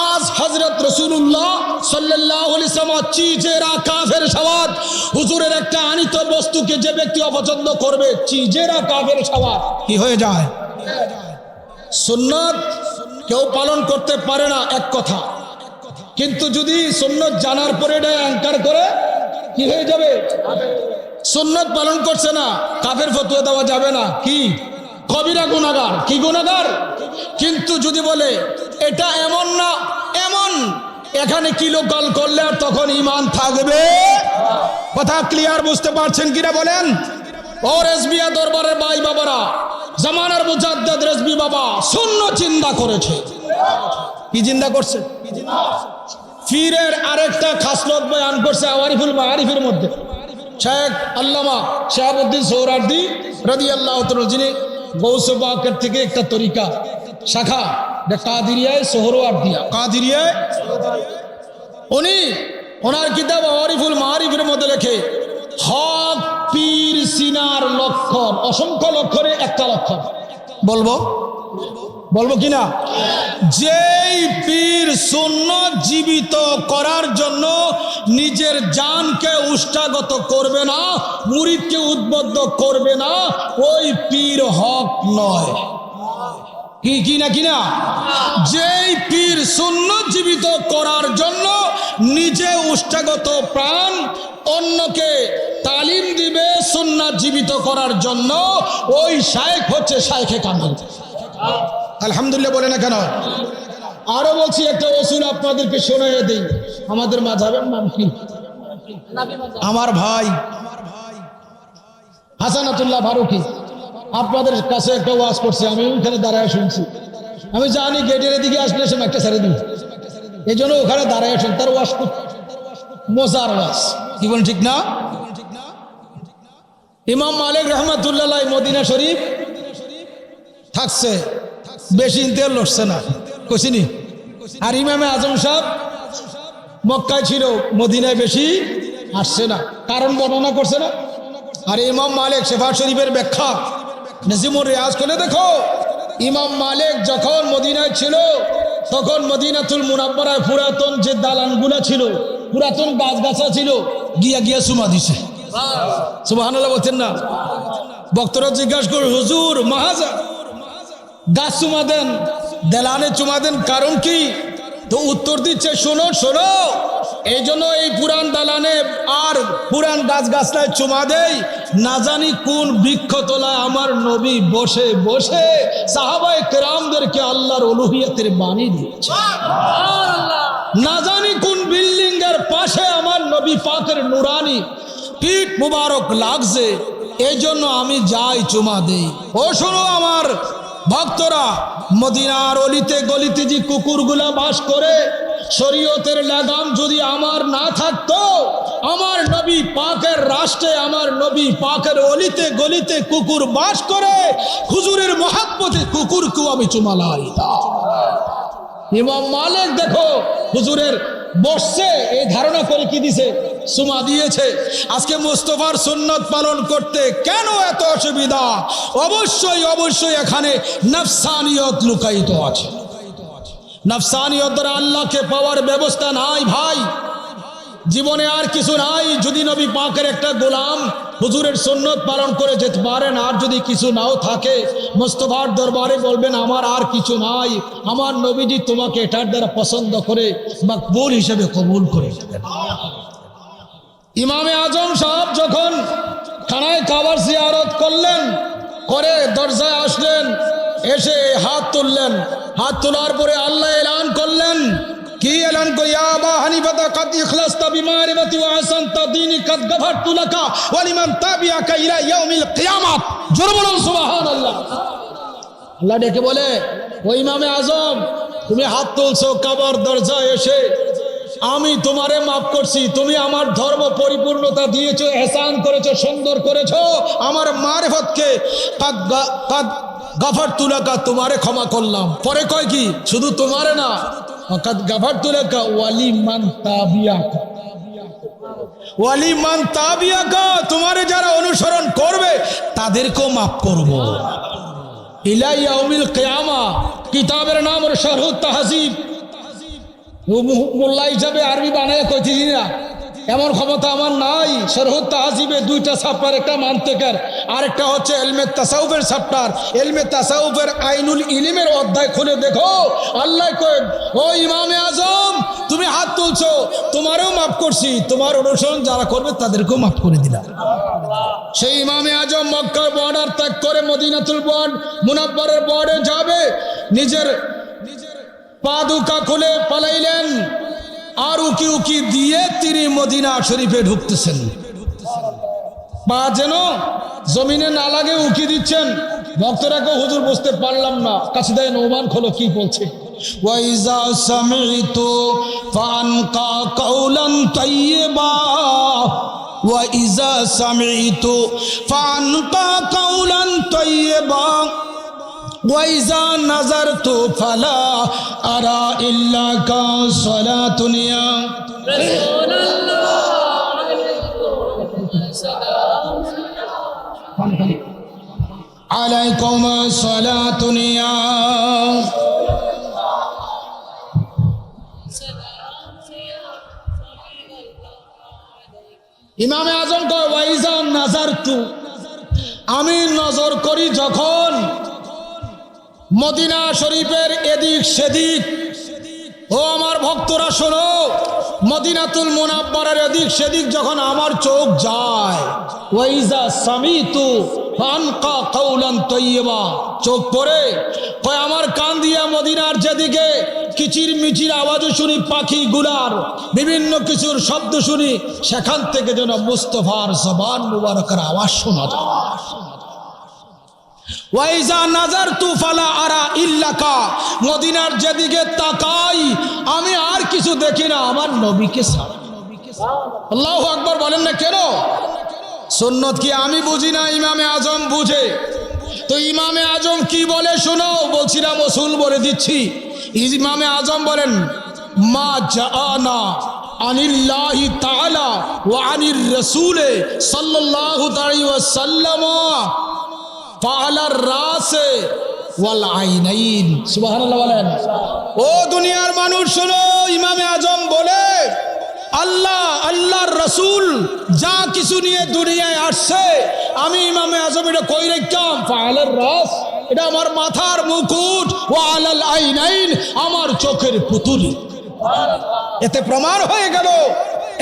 आज हजरत रसूलुल्लाह सल्लल्लाहु अलैहि वसल्लम चीजेरा काफिर शवाद। হুজুরের একটা আনিত বস্তুকে যে ব্যক্তি অপছন্দ করবে, চীজেরা কাফের শওয়াদ কি হয়ে যায়? সুন্নাত কেউ পালন করতে পারে না এক কথা, কিন্তু যদি সুন্নাত জানার পরে এটা অহংকার করে, কি হয়ে যাবে? সুন্নাত পালন করছে না, কাফের ফতোয়া দেওয়া যাবে না। কি? কবিরা গুনাহগার। কি গুনাহগার? কিন্তু যদি বলে এটা এমন না এমন, এখানে কিলোকাল করলে আর তখন ঈমান থাকবে। কথা ক্লিয়ার বুঝতে পারছেন কিনা বলেন? ও রেজবিয়া দরবারের ভাই বাবারা, জামানার মুজাদ্দিদ রেজবি বাবা সুন্নাত জিন্দা করেছে। কি জিন্দা করছে? পীরের আরেকটা খাসলত বয়ান করছে আওয়ারিফুল মাআরিফের মধ্যে। শেখ আল্লামা শাহাবুদ্দিন সোহরাওয়ার্দী রাদিয়াল্লাহু তাআলা, যিনি গৌসে পাকের থেকে একটা তরিকা শাখা, কাদিরিয়ায় সোহরাওয়ার্দিয়া, কাদিরিয়ায়, উনি ওনার কিতাব আওয়ারিফুল মাআরিফের মধ্যে লেখে, হক পীর সিনার লক্ষণ, অসংখ্য লক্ষণে একটা লক্ষণ বলবো বলবো কিনা, যেই পীর সুন্নাত জীবিত করার জন্য নিজের জানকে উৎসাগত করবে না, মুরিদকে উদ্বুদ্ধ করবে না, ওই পীর হক নয়। কি কি না কিনা? যেই পীর সুন্নত জীবিত করার জন্য নিজে উষ্ঠাগত প্রাণ অন্যকে তালিম দিবে সুন্নাত জীবিত করার জন্য, ওই শায়েখ হচ্ছে শায়েখে কামেল। আলহামদুলিল্লাহ বলে না কেন? আরো বলছি একটা ওসুল আপনাদেরকে শোনাইয়ে দিই। আমাদের মাযহাবের নাম কি? আমার ভাই হাসানাতুল্লাহ ফারুকী আপনাদের কাছে একটা ওয়াজ করছে, আমি ওখানে দাঁড়ায় শুনছি। আমি জানি গেটের দিকে আসলে সে একটা ছেড়ে দিই, এই জন্য ওখানে দাঁড়ায় শুন। তার ওয়াজ খুব মজার ওয়াজ, কি বলেন ঠিক না? ইমাম মালিক রহমাতুল্লাহ মদিনা শরীফ থাকছে, বেশি ইন্তেল লড়ছে না, কইছিনি। আর ইমামে আজম সাহেব মক্কায় ছিল, মদিনায় বেশি আসছে না, কারণ বর্ণনা করছে না। আর ইমাম মালিক শেফা শরীফের ব্যাখ্যা নজিমুর রিয়াজ করে দেখো, ইমাম মালিক যখন মদিনায় ছিল তখন মদিনাতুল মুনাব্বারায় পুরাতন যে দালানগুলা ছিল, পুরাতন গাছগাছা ছিল, গিয়া গিয়া চুমা দিছে। সুবহানাল্লাহ বলছেন না? বক্তরা জিজ্ঞাসা করে, হুজুর মাহাজা গাছ চুমা দেন, দেলানে চুমা দেন, কারণ কি? তো উত্তর দিচ্ছে, শোনো শোনো, এই জন্য এই পুরান দালানে আর পুরান গাছ গাছলায় চুমা দেই, না জানি কোন বৃক্ষতলায় আমার নবী বসে বসে সাহাবায়ে কেরামদেরকে আল্লাহর উলুহিয়তের বাণী দিয়েছে। না জানি কোন বিল্ডিং এর পাশে আমার নবী পাকের নুরানি পিঠ মুবারক লাগছে, এই জন্য আমি যাই চুমা দেই। ও শোনো আমার ভক্তরা, মদিনার অলিতে গলিতে যে কুকুরগুলা বাস করে, শরীয়তের লাগাম যদি আমার না থাকতো, আমার নবী পাকের রাষ্ট্রে আমার নবী পাকের অলিতে গলিতে কুকুর বাস করে, হুজুরের মহাব্বতে কুকুরকেও আমি চুমা লাগাইতাম। ইমাম মালিক দেখো হুজুরের বসছে, এই ধারণা করে কি দিছে? চুমা দিয়েছে। আজকে মুস্তাফার সুন্নত পালন করতে কেন এত অসুবিধা? অবশ্যই অবশ্যই এখানে নফসানিয়ত লুকায়িত আছে। নফসানিয়ত দ্বারা আল্লাহকে পাওয়ার ব্যবস্থা নাই ভাই, জীবনে আর কিছু নাই। যদি নবী পাকের একটা গোলাম হুজুরের সুন্নত পালন করে যেতে পারেন, আর যদি কিছু নাও থাকে, মুস্তাফার দরবারে বলবেন আমার আর কিছু নাই, আমার নবীজি তোমাকে এটার দ্বারা পছন্দ করে মকবুল হিসেবে কবুল করে। ইমামে আজম সাহেব যখন খানায় কাবার জিয়ারত করলেন, করে দরজায় আসলেন, এসে হাত তুললেন। হাত তোলার পরে আল্লাহ এলান করলেন, কি এলান করি? ইয়া আবা হানিফা কাদ ইখলাসতা বিমারিফাতি ওয়া আহসানতা দীনি কাদ গফারতু লাকা ওয়া লিমান তাবিআকা ইলা ইয়াউমিল কিয়ামাত। জোরে বলুন সুবহানাল্লাহ। আল্লাহ ডেকে বলে, ও ইমামে আজম, তুমি হাত তুলছো কাবার দরজায় এসে, আমি তোমারে মাফ করছি, তুমি আমার ধর্ম পরিপূর্ণতা দিয়েছো, ইহসান করেছো, সুন্দর করেছো, আমার মারিফতকে কাদ গফারতু লাকা, তোমারে ক্ষমা করলাম। পরে কয় কি? শুধু তোমারে না, কাদ গফারতু লাকা ওয়া লিমান তাবিআকা, ওয়া লিমান তাবিআকা, তোমারে যারা অনুসরণ করবে তাদেরকেও মাফ করব। ইলা ইয়াউমিল কিয়ামা, কিতাবের নাম হলো শারহুত তাহজিব। মোল্লা হিসাবে আরবি বানায় কইতেছি না, এমন ক্ষমতা আমার নাই। শারহুত তাহজিবে দুইটা চ্যাপ্টার, একটা মান্তিকের আর একটা হচ্ছে ইলমে তাসাউফের চ্যাপ্টার। ইলমে তাসাউফের আইনুল ইলমের অধ্যায় খুলে দেখো, আল্লাহ কয়, ও ইমামে আজম, তুমি হাত তুলছো, তোমারও মাফ করছি, তোমার অনুসরণ যারা করবে তাদেরকেও মাফ করে দিলাম। সেই ইমামে আজম মক্কার বর্ডার ত্যাগ করে মদিনাতুল মুনাব্বারের বর্ডারে যাবে, নিজের পা দুকা খুলে পালাইলেন, আর উকি উকি দিয়ে তিনি মদিনা শরীফে ঢুকতেছেন। পা যেন জমিনে না লাগে উকি দিচ্ছেন। ভক্তরাকে, হুজুর বুঝতে পারলাম না, কাছে দেয় নৌমান খোলো, কি বলছে? ওয়াইজা সামিতু ফানকা কাউলান তাইয়্যিবা, ওয়াইজা সামিতু ফানকা কাউলান তাইয়্যিবা, ওয়াইজা নাযারতু ফালা আরা ইল্লা কা সালাতুন ইয়া রাসূলুল্লাহ আলাইকুম সালাতুন ইয়া। ইমামে আজম কয়, ওয়াইজা নাযারতু, আমি নজর করি যখন মদিনা শরীফের এদিক সেদিক, ও আমার ভক্তরা শোনো, মদিনাতুল মুনাব্বারার এদিক সেদিক যখন আমার চোখ যায়, ওয়াইজা সামিতু ফানকা কাউলান তাইয়্যিবা, চোখ পড়ে কয় আমার কান দিয়া মদিনার যেদিকে কিচির মিচির আওয়াজও শুনি, পাখিগুলার বিভিন্ন কিছুর শব্দ শুনি, সেখান থেকে যেন মুস্তাফার জবান মুবারকের আওয়াজ শোনা যায়। ওয়াইজা নাজারতু ফালা আরা ইল্লাকা, মদিনার যেদিকে তাকাই আমি আর কিছু দেখি না আমার নবীকে ছাড়া। আল্লাহু আকবার বলেন না কেন? সুন্নত কি আমি বুঝি না, ইমামে আজম বুঝে। তো ইমামে আজম কি বলে শোনো, বলছিলাম ওসুল বলে দিচ্ছি। ইমামে আজম বলেন মা জাআনা আনিল্লাহি তাআলা ওয়া আনির রাসূলে সাল্লাল্লাহু আলাইহি ওয়াসাল্লাম ফাআলার রাসে ওয়াল আইনাইন। সুবহানাল্লাহ বলেন। ও দুনিয়ার মানুষ শোনো, ইমামে আজম বলে আল্লাহ আল্লাহর রাসূল যা কিছু নিয়ে দুনিয়ায় আসছে আমি ইমামে আজম এটা কই রাখতাম, ফাআলার রাস এটা আমার মাথার মুকুট, ওয়া আলাল আইনাইন আমার চোখের পুতুলি। এতে প্রমাণ হয়ে গেল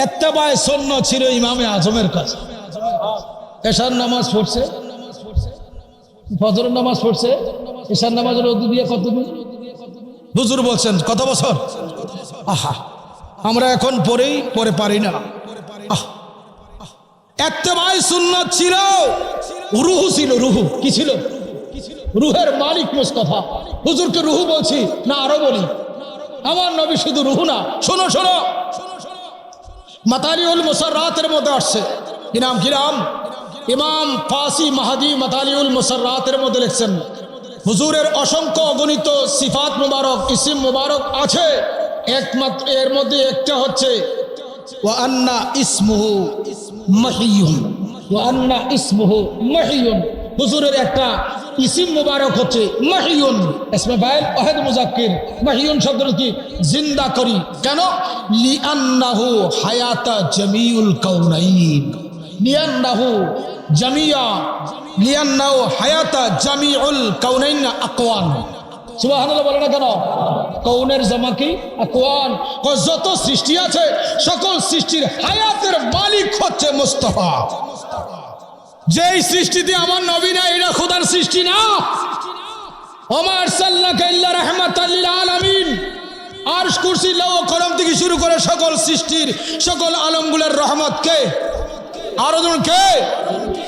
ইত্তেবায়ে সুন্নাহ ছিল ইমামে আজমের কাছে। এশার নামাজ পড়ছে, ফজরের নামাজ পড়ছে, এশার নামাজের ওযু দিয়ে কতদিন হুজুর বলছেন কত বছর। আহা, আমরা এখন পরে পারি না। ইত্তেবায়ে সুন্নাত ছিল, রুহু ছিল। রুহু কি ছিল? রুহের মালিক মুস্তাফা। হুজুরকে রুহু বলছি না আরো বলি, আমার নবী শুধু রুহু না। শোনো শোনো, মাতালিউল মুসাররাতের মধ্যে আসছে, কি নাম ইমাম ফাসি মাহাদি মাতালিউল মুসাররাতের মধ্যে লিখছেন হুজুরের অসংখ্য অগণিত সিফাত মুবারক, ইসিম মুবারক আছে, একমাত্র এর মধ্যে একটা হচ্ছে ওয়া আন্না ইসমুহু মাহিয়ুন। ওয়া আন্না ইসমুহু মাহিয়ুন, হুজুরের একটা ইসিম মুবারক হচ্ছে মাহিয়ুন। ইসমে ফাইল ওয়াহিদ মুজাক্কির। মাহিয়ুন শব্দটি কি? জিন্দা করি। কেন? লিআন্নাহু হায়াতা জামিউল কাউনাইন। লিআন্নাহু জামিয়া, লিআন্নাহু হায়াতা জামিউল কাউনাইন আকওয়ান। সুবহানাল্লাহ বলে না কেন? কৌনের জামা কি? আকওয়ান। যত সৃষ্টি আছে সকল সৃষ্টির হায়াতের মালিক হচ্ছে মুস্তাফা। যেই সৃষ্টিতে আমার নবী না, এটা খোদার সৃষ্টি না। ওমা আরসালনাকা ইল্লা রাহমাতাল লিল আলামিন। আরশ কুরসি লৌহ কলম থেকে শুরু করে সকল সৃষ্টির সকল আলমগুলোর রহমত কে? আরো কে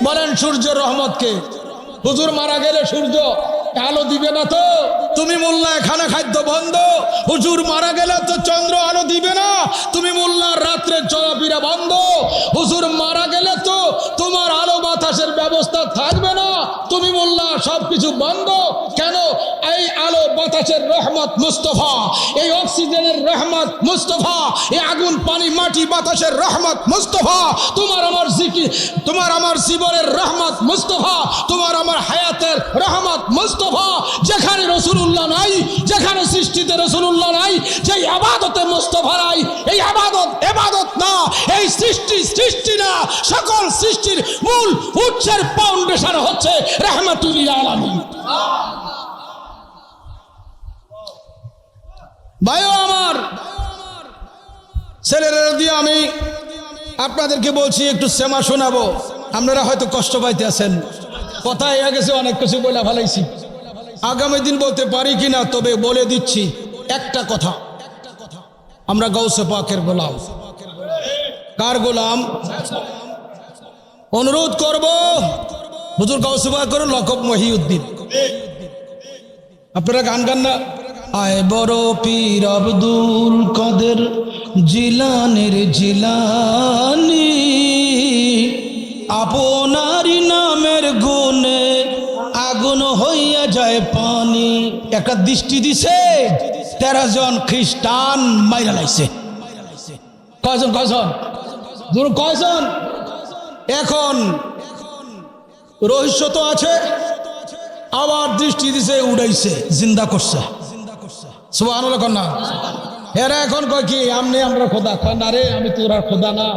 বলেন? সূর্যের রহমত কে? হুজুর মারা গেলে সূর্য আলো দিবে না তো? তুমি মোল্লায় খানা খাদ্য বন্ধ। হুজুর মারা গেলে তো চন্দ্র আলো দিবে না। তুমি মোল্লার রাত্রে চলাফেরা বন্ধ। হুজুর মারা গেলে তো তোমার আলো বাতাসের ব্যবস্থা থাকবে না। তুমি মোল্লা সবকিছু বন্ধ। কেন? এই আলো বাতাসের রহমত মুস্তাফা, এই অক্সিজেনের রহমত মুস্তাফা, এই আগুন পানি মাটি বাতাসের রহমত মুস্তাফা, তোমার আমার জিকির, তোমার আমার জীবনের রহমত মুস্তাফা, তোমার আমার হায়াতের রহমত মুস্তাফা। যেখানে রাসূলুল্লাহ নাই, যেখানে সৃষ্টিতে রাসূলুল্লাহ নাই, যেই ইবাদতে মুস্তাফা নাই, এই ইবাদত না, এই সৃষ্টি না, সকল সৃষ্টির মূল উৎসের ফাউন্ডেশন হচ্ছে রাহমাতুল লিল আলামিন। ভাইও আমার, ছেলেরা দিয়ে আমি আপনাদেরকে বলছি, একটু সেমা শোনাবো। আপনারা হয়তো কষ্ট পাইতে আছেন, কথা হয়ে গেছে, অনেক কিছু বলে ফেলাইছি। আগামী দিন বলতে পারি কিনা, তবে বলে দিচ্ছি একটা কথা। আমরা গাউসে পাকের গোলাম। কার গোলাম? অনুরোধ করব, হুজুর গাউসে পাক করুন লকব মহিউদ্দিন। আপনারা গান গান না? আয় বড় পীর আব্দুল কাদের জিলানের জিলানি, আপনারই নামের গুণে আগুন হইয়া যায় পানি। একটা দৃষ্টি দিছে, 13 জন খ্রিস্টান মাইরা লাইছে। কয়জন? কয়জন? এখন রহস্য তো আছে, আবার দৃষ্টি দিছে, উড়াইছে, জিন্দা করছে। সুবহানাল্লাহ কন্যা। এরা এখন কয় কি আমরা খোদা? কয় না রে, আমি তোর আর খোদা না।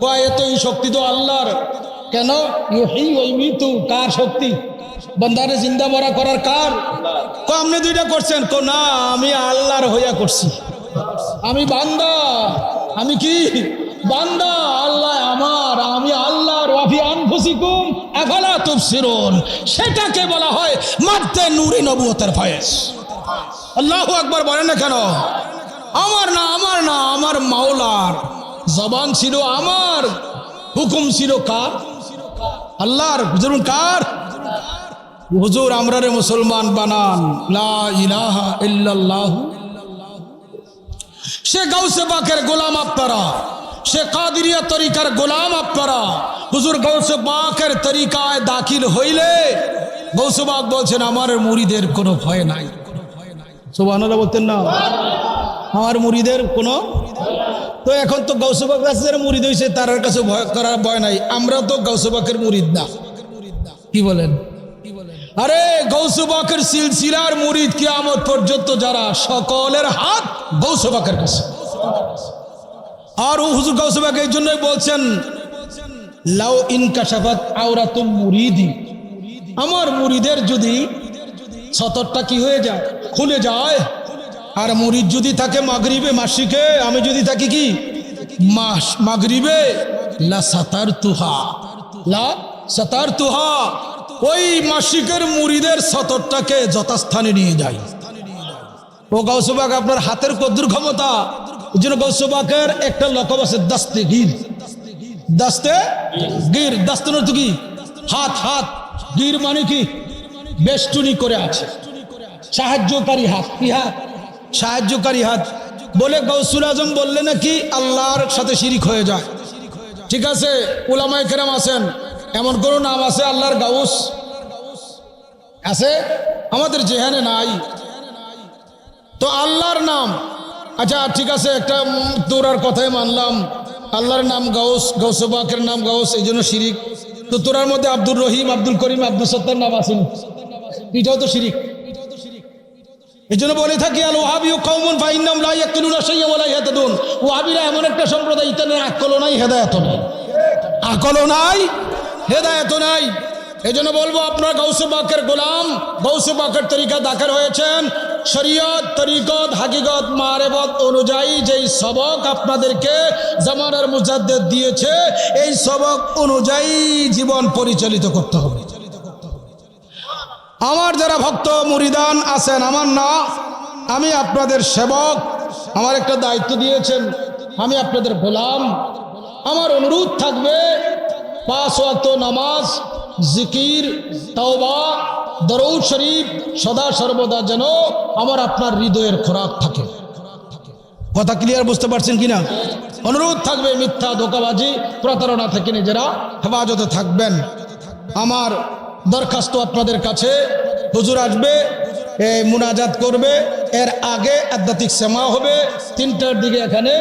কয় এত এই শক্তি তো আল্লাহর। কেন? ইউহি ওয়া ইউমিতু। কার শক্তি? বান্দারে জিন্দা মরা করার কার? কো আপনি দুইটা করছেন? কো না, আমি আল্লাহর হইয়া করছি। আমি বান্দা, আমি কি বান্দা, আল্লাহ আমার, আমি আল্লাহর। ওয়াফি আনফুসিকুম আফালা তুবসিরুন, সেটাকে বলা হয় মাদ্দে নূরে নবুয়তের ফয়েজ। আল্লাহু আকবার বলেন না কেন? আমার না, আমার না, আমার মাওলার। জবান ছিল আমার, হুকুম ছিল কার? আল্লাহর। হুজুর কার? হুজুর আমরারে মুসলমান বানান, লা ইলাহা ইল্লাল্লাহু। সে গাউসে পাকের গোলাম আপনারা, সে কাদিরিয়া তরিকার গোলাম আপনারা। হুজুর গাউসে পাকের তরিকায় দাখিল হইলে গাউসে পাক বলছেন আমার মুরিদের কোনো ভয় নাই। সুবহানাল্লাহ বলতেন না? আমার মুরিদের কোনো। তো এখন তো গাউসে পাক কাছে যারা মুরিদ হয়েছে তার কাছে ভয় করার ভয় নাই। আমরা তো গাউসে পাকের মুরিদ না, কি বলেন? আরে গাউসে পাকের সিলসিলার মুরিদ কিয়ামত পর্যন্ত যারা, সকলের হাত গাউসে পাকের কাছে। আর হুজুর গাউসে পাক এই জন্যই বলছেন লাউ ইনকাশাফাত আওরাতুম মুরিদি, আমার মুরিদের যদি সতরটা কি হয়ে যায়, খুলে যায়। আর মুরিদ যদি থাকে মাগরিবে মাসিকে, আমি যদি থাকি কি মাগরিবে, লা সাতারতুহা, লা সাতারতুহা, ওই মাসিকের মুরিদের সতরটাকে যথাস্থানে নিয়ে যায়। ও গাউসে পাক আপনার হাতের কদ্দুর ক্ষমতা। এই জন্য গাউসে পাকের একটা লকব আছে দাস্তে গির। দাস্তে গির, দাস্তের অর্থ কি? হাত। হাত গির মানে কি? বেষ্টনী করে আছে, সাহায্যকারী হাত। কি হাত? সাহায্যকারী হাত। বলে গাউসুল আজম বললে নাকি আল্লাহর সাথে শিরিক হয়ে যায়। ঠিক আছে, উলামায়ে কেরাম আছেন, এমন কোন নাম আছে আল্লাহর গাউস আছে? আমাদের জেহানে নাই তো আল্লাহর নাম। আচ্ছা ঠিক আছে, একটা তোরার কথাই মানলাম, আল্লাহর নাম গাউস, গাউসে পাকের নাম গাউস, এই জন্য শিরিক। তো তোরার মধ্যে আব্দুর রহিম, আব্দুল করিম, আব্দুল সত্তার নাম আছে, এটাও তো শিরিক। এই জন্য বলে থাকি আল ওয়াহাবিউ কওমুন ফাইন্নাহুম লা ইয়াকিলুনা শাইআন ওয়া লা ইয়াহতাদুন। ওয়াহাবিরা এমন একটা সম্প্রদায়, ইতানে আকলও নাই, হেদায়েতও নাই। আকলও নাই, হেদায়েতও নাই। এই জন্য বলবো আপনার গাউসে পাকের গোলাম, গাউসে পাকের তরিকা দাখিল হয়েছেন। শরীয়ত, তরিকত, হাকিকত, মারেফত অনুযায়ী যেই সবক আপনাদেরকে জামানার মুজাদ্দিদ দিয়েছে, এই সবক অনুযায়ী জীবন পরিচালিত করতে হবে। আমার যারা ভক্ত মুরিদান আছেন, আমার না, আমি আপনাদের সেবক, আমার একটা দায়িত্ব দিয়েছেন, আমি আপনাদের গোলাম। আমার অনুরোধ থাকবে 5 ওয়াক্ত নামাজ, জিকির, তাওবা, দরুদ শরীফ সদা সর্বদা যেন আমার আপনার হৃদয়ের খোরাক থাকে। কথা ক্লিয়ার বুঝতে পারছেন কিনা? অনুরোধ থাকবে মিথ্যা, ধোঁকাবাজি, প্রতারণা থেকে নিজেরা হেফাজতে থাকবেন। আমার দরখাস্ত আপনাদের কাছে, হুজুর আসবে, মুনাজাত করবে, এর আগে আধ্যাত্মিক সেমা হবে, 3টার দিকে এখানে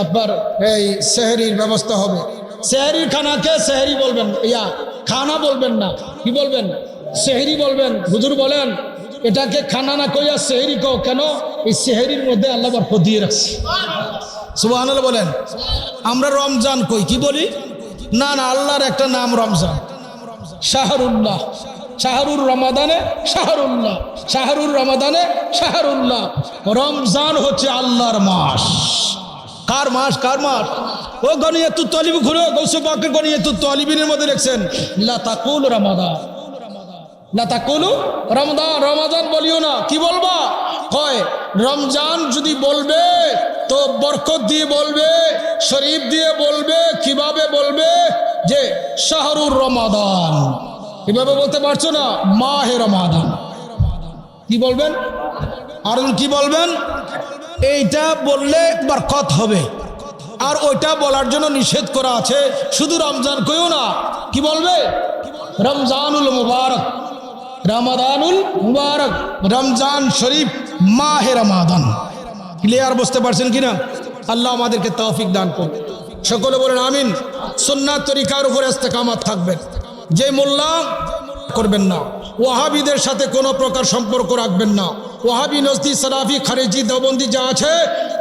আপনার এই সেহরির ব্যবস্থা হবে। সেহরির খানাকে সেহরি বলবেন, ইয়া খানা বলবেন না, কি বলবেন? সেহরি বলবেন। হুজুর বলেন এটাকে খানা না কইয়া সেহরি কও কেন? এই সেহরির মধ্যে আল্লাহ বরকত দিয়ে রাখছে। সুবহানাল্লাহ বলেন। আমরা রমজান কই, কি বলি? না না, আল্লাহর একটা নাম রমজান, শাহরুল্লাহ, শাহরুর রমাদানে শাহরুল্লাহ, শাহরুর রমাদানে শাহরুল্লাহ। রমজান হচ্ছে আল্লাহর মাস। কার মাস? কার মাস? ও গনিয়াতুত তালিব ঘুরে গাউসে পাকের গনিয়াতুত তালিবিনের মধ্যে লিখছেন লা তাকুল রমাদান, লা তাকুলু রমাদান, রমাদান বলিও না। কি বলবা? কয় রমজান যদি বলবে তো বরকত দিয়ে বলবে, শরীফ দিয়ে বলবে। কিভাবে বলবে? যে শাহরুর রমাদান, কিভাবে বলতে পারছো না? মাহে রমাদান। কি বলবেন? আর কি বলবেন? এইটা বললে বরকত হবে। আর ওইটা বলার জন্য নিষেধ করা আছে, শুধু রমজান কইও না। কি বলবে? রমজানুল মুবারক, রমাদানুল মুবারক, রমজান শরীফ, মাহে রমাদান। ক্লিয়ার বুঝতে পারছেন কিনা? আল্লাহ আমাদেরকে তৌফিক দান করুন। সকলে বলেন আমিন। সুন্নাত তরিকার উপর ইস্তেকামত থাকবেন, যে মোল্লা করবেন না। ওয়াহাবিদের সাথে কোনো প্রকার সম্পর্ক রাখবেন না। ওয়াহাবি, নজদি, সালাফি, খারেজি, দেওবন্দি যা আছে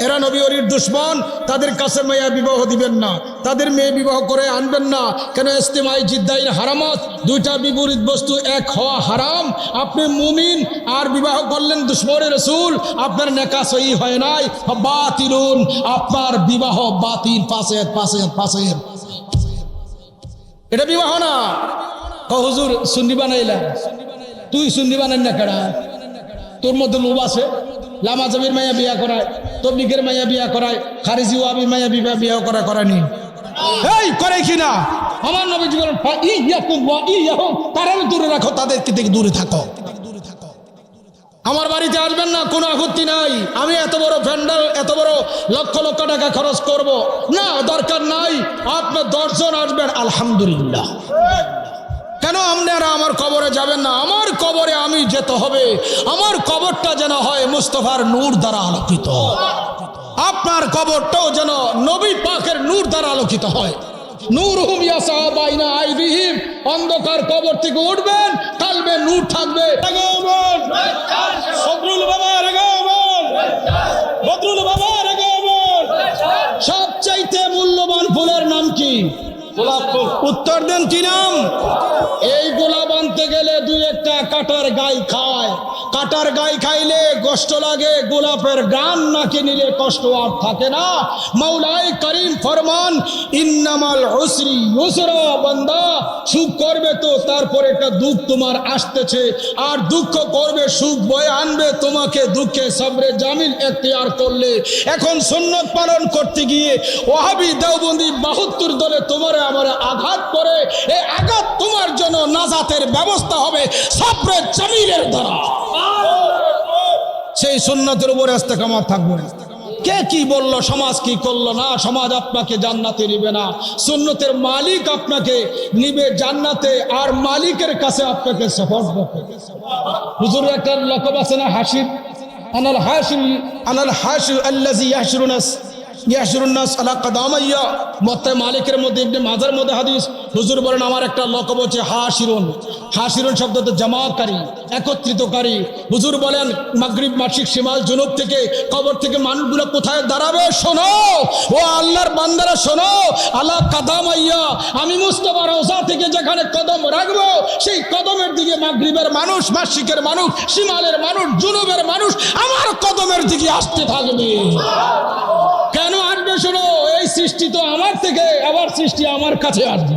এরা নবী ওলির দুশ্মন। তাদের কাছে মেয়ে বিবাহ দিবেন না, তাদের মেয়ে বিবাহ করে আনবেন না। কেন? ইস্তেমাই জিদ্দাইন হারামাত, দুইটা বিপরীত বস্তু এক হওয়া হারাম। আপনি মুমিন আর বিবাহ করলেন দুশ্মনে রসুল, আপনার নেকা সহি হয় নাই, বাতিলুন, আপনার বিবাহ বাতিল, ফাসেদ ফাসেদ ফাসেদ। এটা বিবাহ না। হুজুর সুন্নি বানাইলাম, তুই সুন্নি বানাই না কেডা? তোর মধ্যে লোভ আছে? লামাজাবির মাইয়া বিয়া করায়, তবলিগের মাইয়া বিয়া করায়, খারিজি ওয়াহাবি মাইয়া বিবাহ করায়নি। এই করে কিনা? আমার নবীজি বলেন তারা দূরে রাখো, তাদেরকে থেকে দূরে থাকো। আমার বাড়িতে আসবেন না, কোনো আপত্তি নাই। আমি এত বড় প্যান্ডেল, এত বড় লক্ষ লক্ষ টাকা খরচ করব না, দরকার নাই। আপনার 10 জন আসবেন, আলহামদুলিল্লাহ। কেন আপনারা আমার কবরে যাবেন না? আমার কবরে আমি যেতে হবে। আমার কবরটা যেন হয় মুস্তাফার নূর দ্বারা আলোকিত, আপনার কবরটাও যেন নবী পাকের নূর দ্বারা আলোকিত হয়। নূরুহুম ইয়াসা বাইনা আইদিহিম, অন্ধকার কবর থেকে উঠবেন, কালবে নূর থাকবে। বদরুল বাবা রেগাবন, বদরুল বাবা রেগাবন। সবচাইতে মূল্যবান ফুলের নাম কি? গোলাপ ফুল। উত্তর দেন, কি নাম? এই গোলাপ আনতে গেলে 2-1টা কাটার গাই খায়। কাটার গাই খাইলে কষ্ট লাগে, গোলাপের গান নাকে নিলে কষ্ট আর থাকে না। মাওলাই করিম ফরমান, ইন্নামাল উসরি ইউসরা। বান্দা সুখ করবে তো তারপর একটা দুঃখ তোমার আসতেছে, আর দুঃখ করবে, সুখ বয়ে আনবে তোমাকে। দুঃখে সবরে জামিল এখতিয়ার করলে এখন সুন্নত পালন করতে গিয়ে ওয়াহাবি দেওবন্দি 72 দলে তোমার আমার আঘাত করে, এই আঘাত তোমার জন্য নাজাতের ব্যবস্থা হবে সবরে জামিলের দ্বারা। সেই সুন্নতের উপরে ইস্তেকামত থাকবে। কে কি বলল, সমাজ কি করলো না, সমাজ আপনাকে জান্নাতে নিবে না। সুন্নতের মালিক আপনাকে নিবে জান্নাতে, আর মালিকের কাছে আপনাকে সাপোর্ট করবে। হুজুর একটা লকব আছে না, হাসিব, আনাল হাসিব, আনাল হাসিব আল্লাযী ইয়াহশুরুন নাস আলা কাদামাইয়া। মতে মালিকের মধ্যে ইবনে মাজার মধ্যে হাদিস। হুজুর বলেন আমার একটা লকব হচ্ছে হাসিরুন। হাসিরুন শব্দতে জামাকারী, একত্রিতকারী। হুজুর বলেন মাগরিব, মাশরিক, শিমাল, জুনুব থেকে, কবর থেকে মানুষগুলো কোথায় দাঁড়াবে? শোনো ও আল্লাহর বান্দারা, শোনো। আলা কাদামাইয়া, আমি মুস্তাফা রওজা থেকে যেখানে কদম রাখবো, সেই কদমের দিকে মাগরিবের মানুষ, মাশরিকের মানুষ, শিমালের মানুষ, জুনুবের মানুষ আমার কদমের দিকে আসতে থাকবে। কেন আসবে? শোনো, এই সৃষ্টি তো আমার থেকে, আবার সৃষ্টি আমার কাছে আসবে।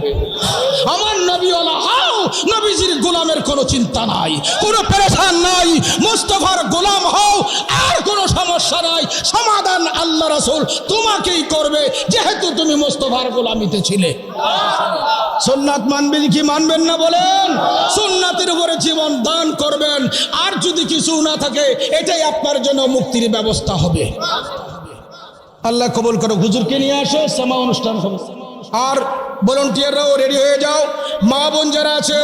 আমার নবীওয়ালা হও, নবীজির গোলামের কোনো চিন্তা নাই, কোনো পেরেশান নাই। মুস্তাফার গোলাম হও, আর কোনো সমস্যা নাই। সমাধান আল্লাহ রাসূল তোমাকেই করবে, যেহেতু তুমি মুস্তাফার গোলামিতে ছিলে। সুন্নাত মানবেন কি মানবেন না বলেন? সুন্নাতের উপরে জীবন দান করবেন, আর যদি কিছু না থাকে এটাই আপনার জন্য মুক্তির ব্যবস্থা হবে। আল্লাহ কবুল করো। হুজুরকে নিয়ে আসো, সামা অনুষ্ঠান হবে। আর ভলান্টিয়াররাও রেডি হয়ে যাও। মা বোন যারা আছে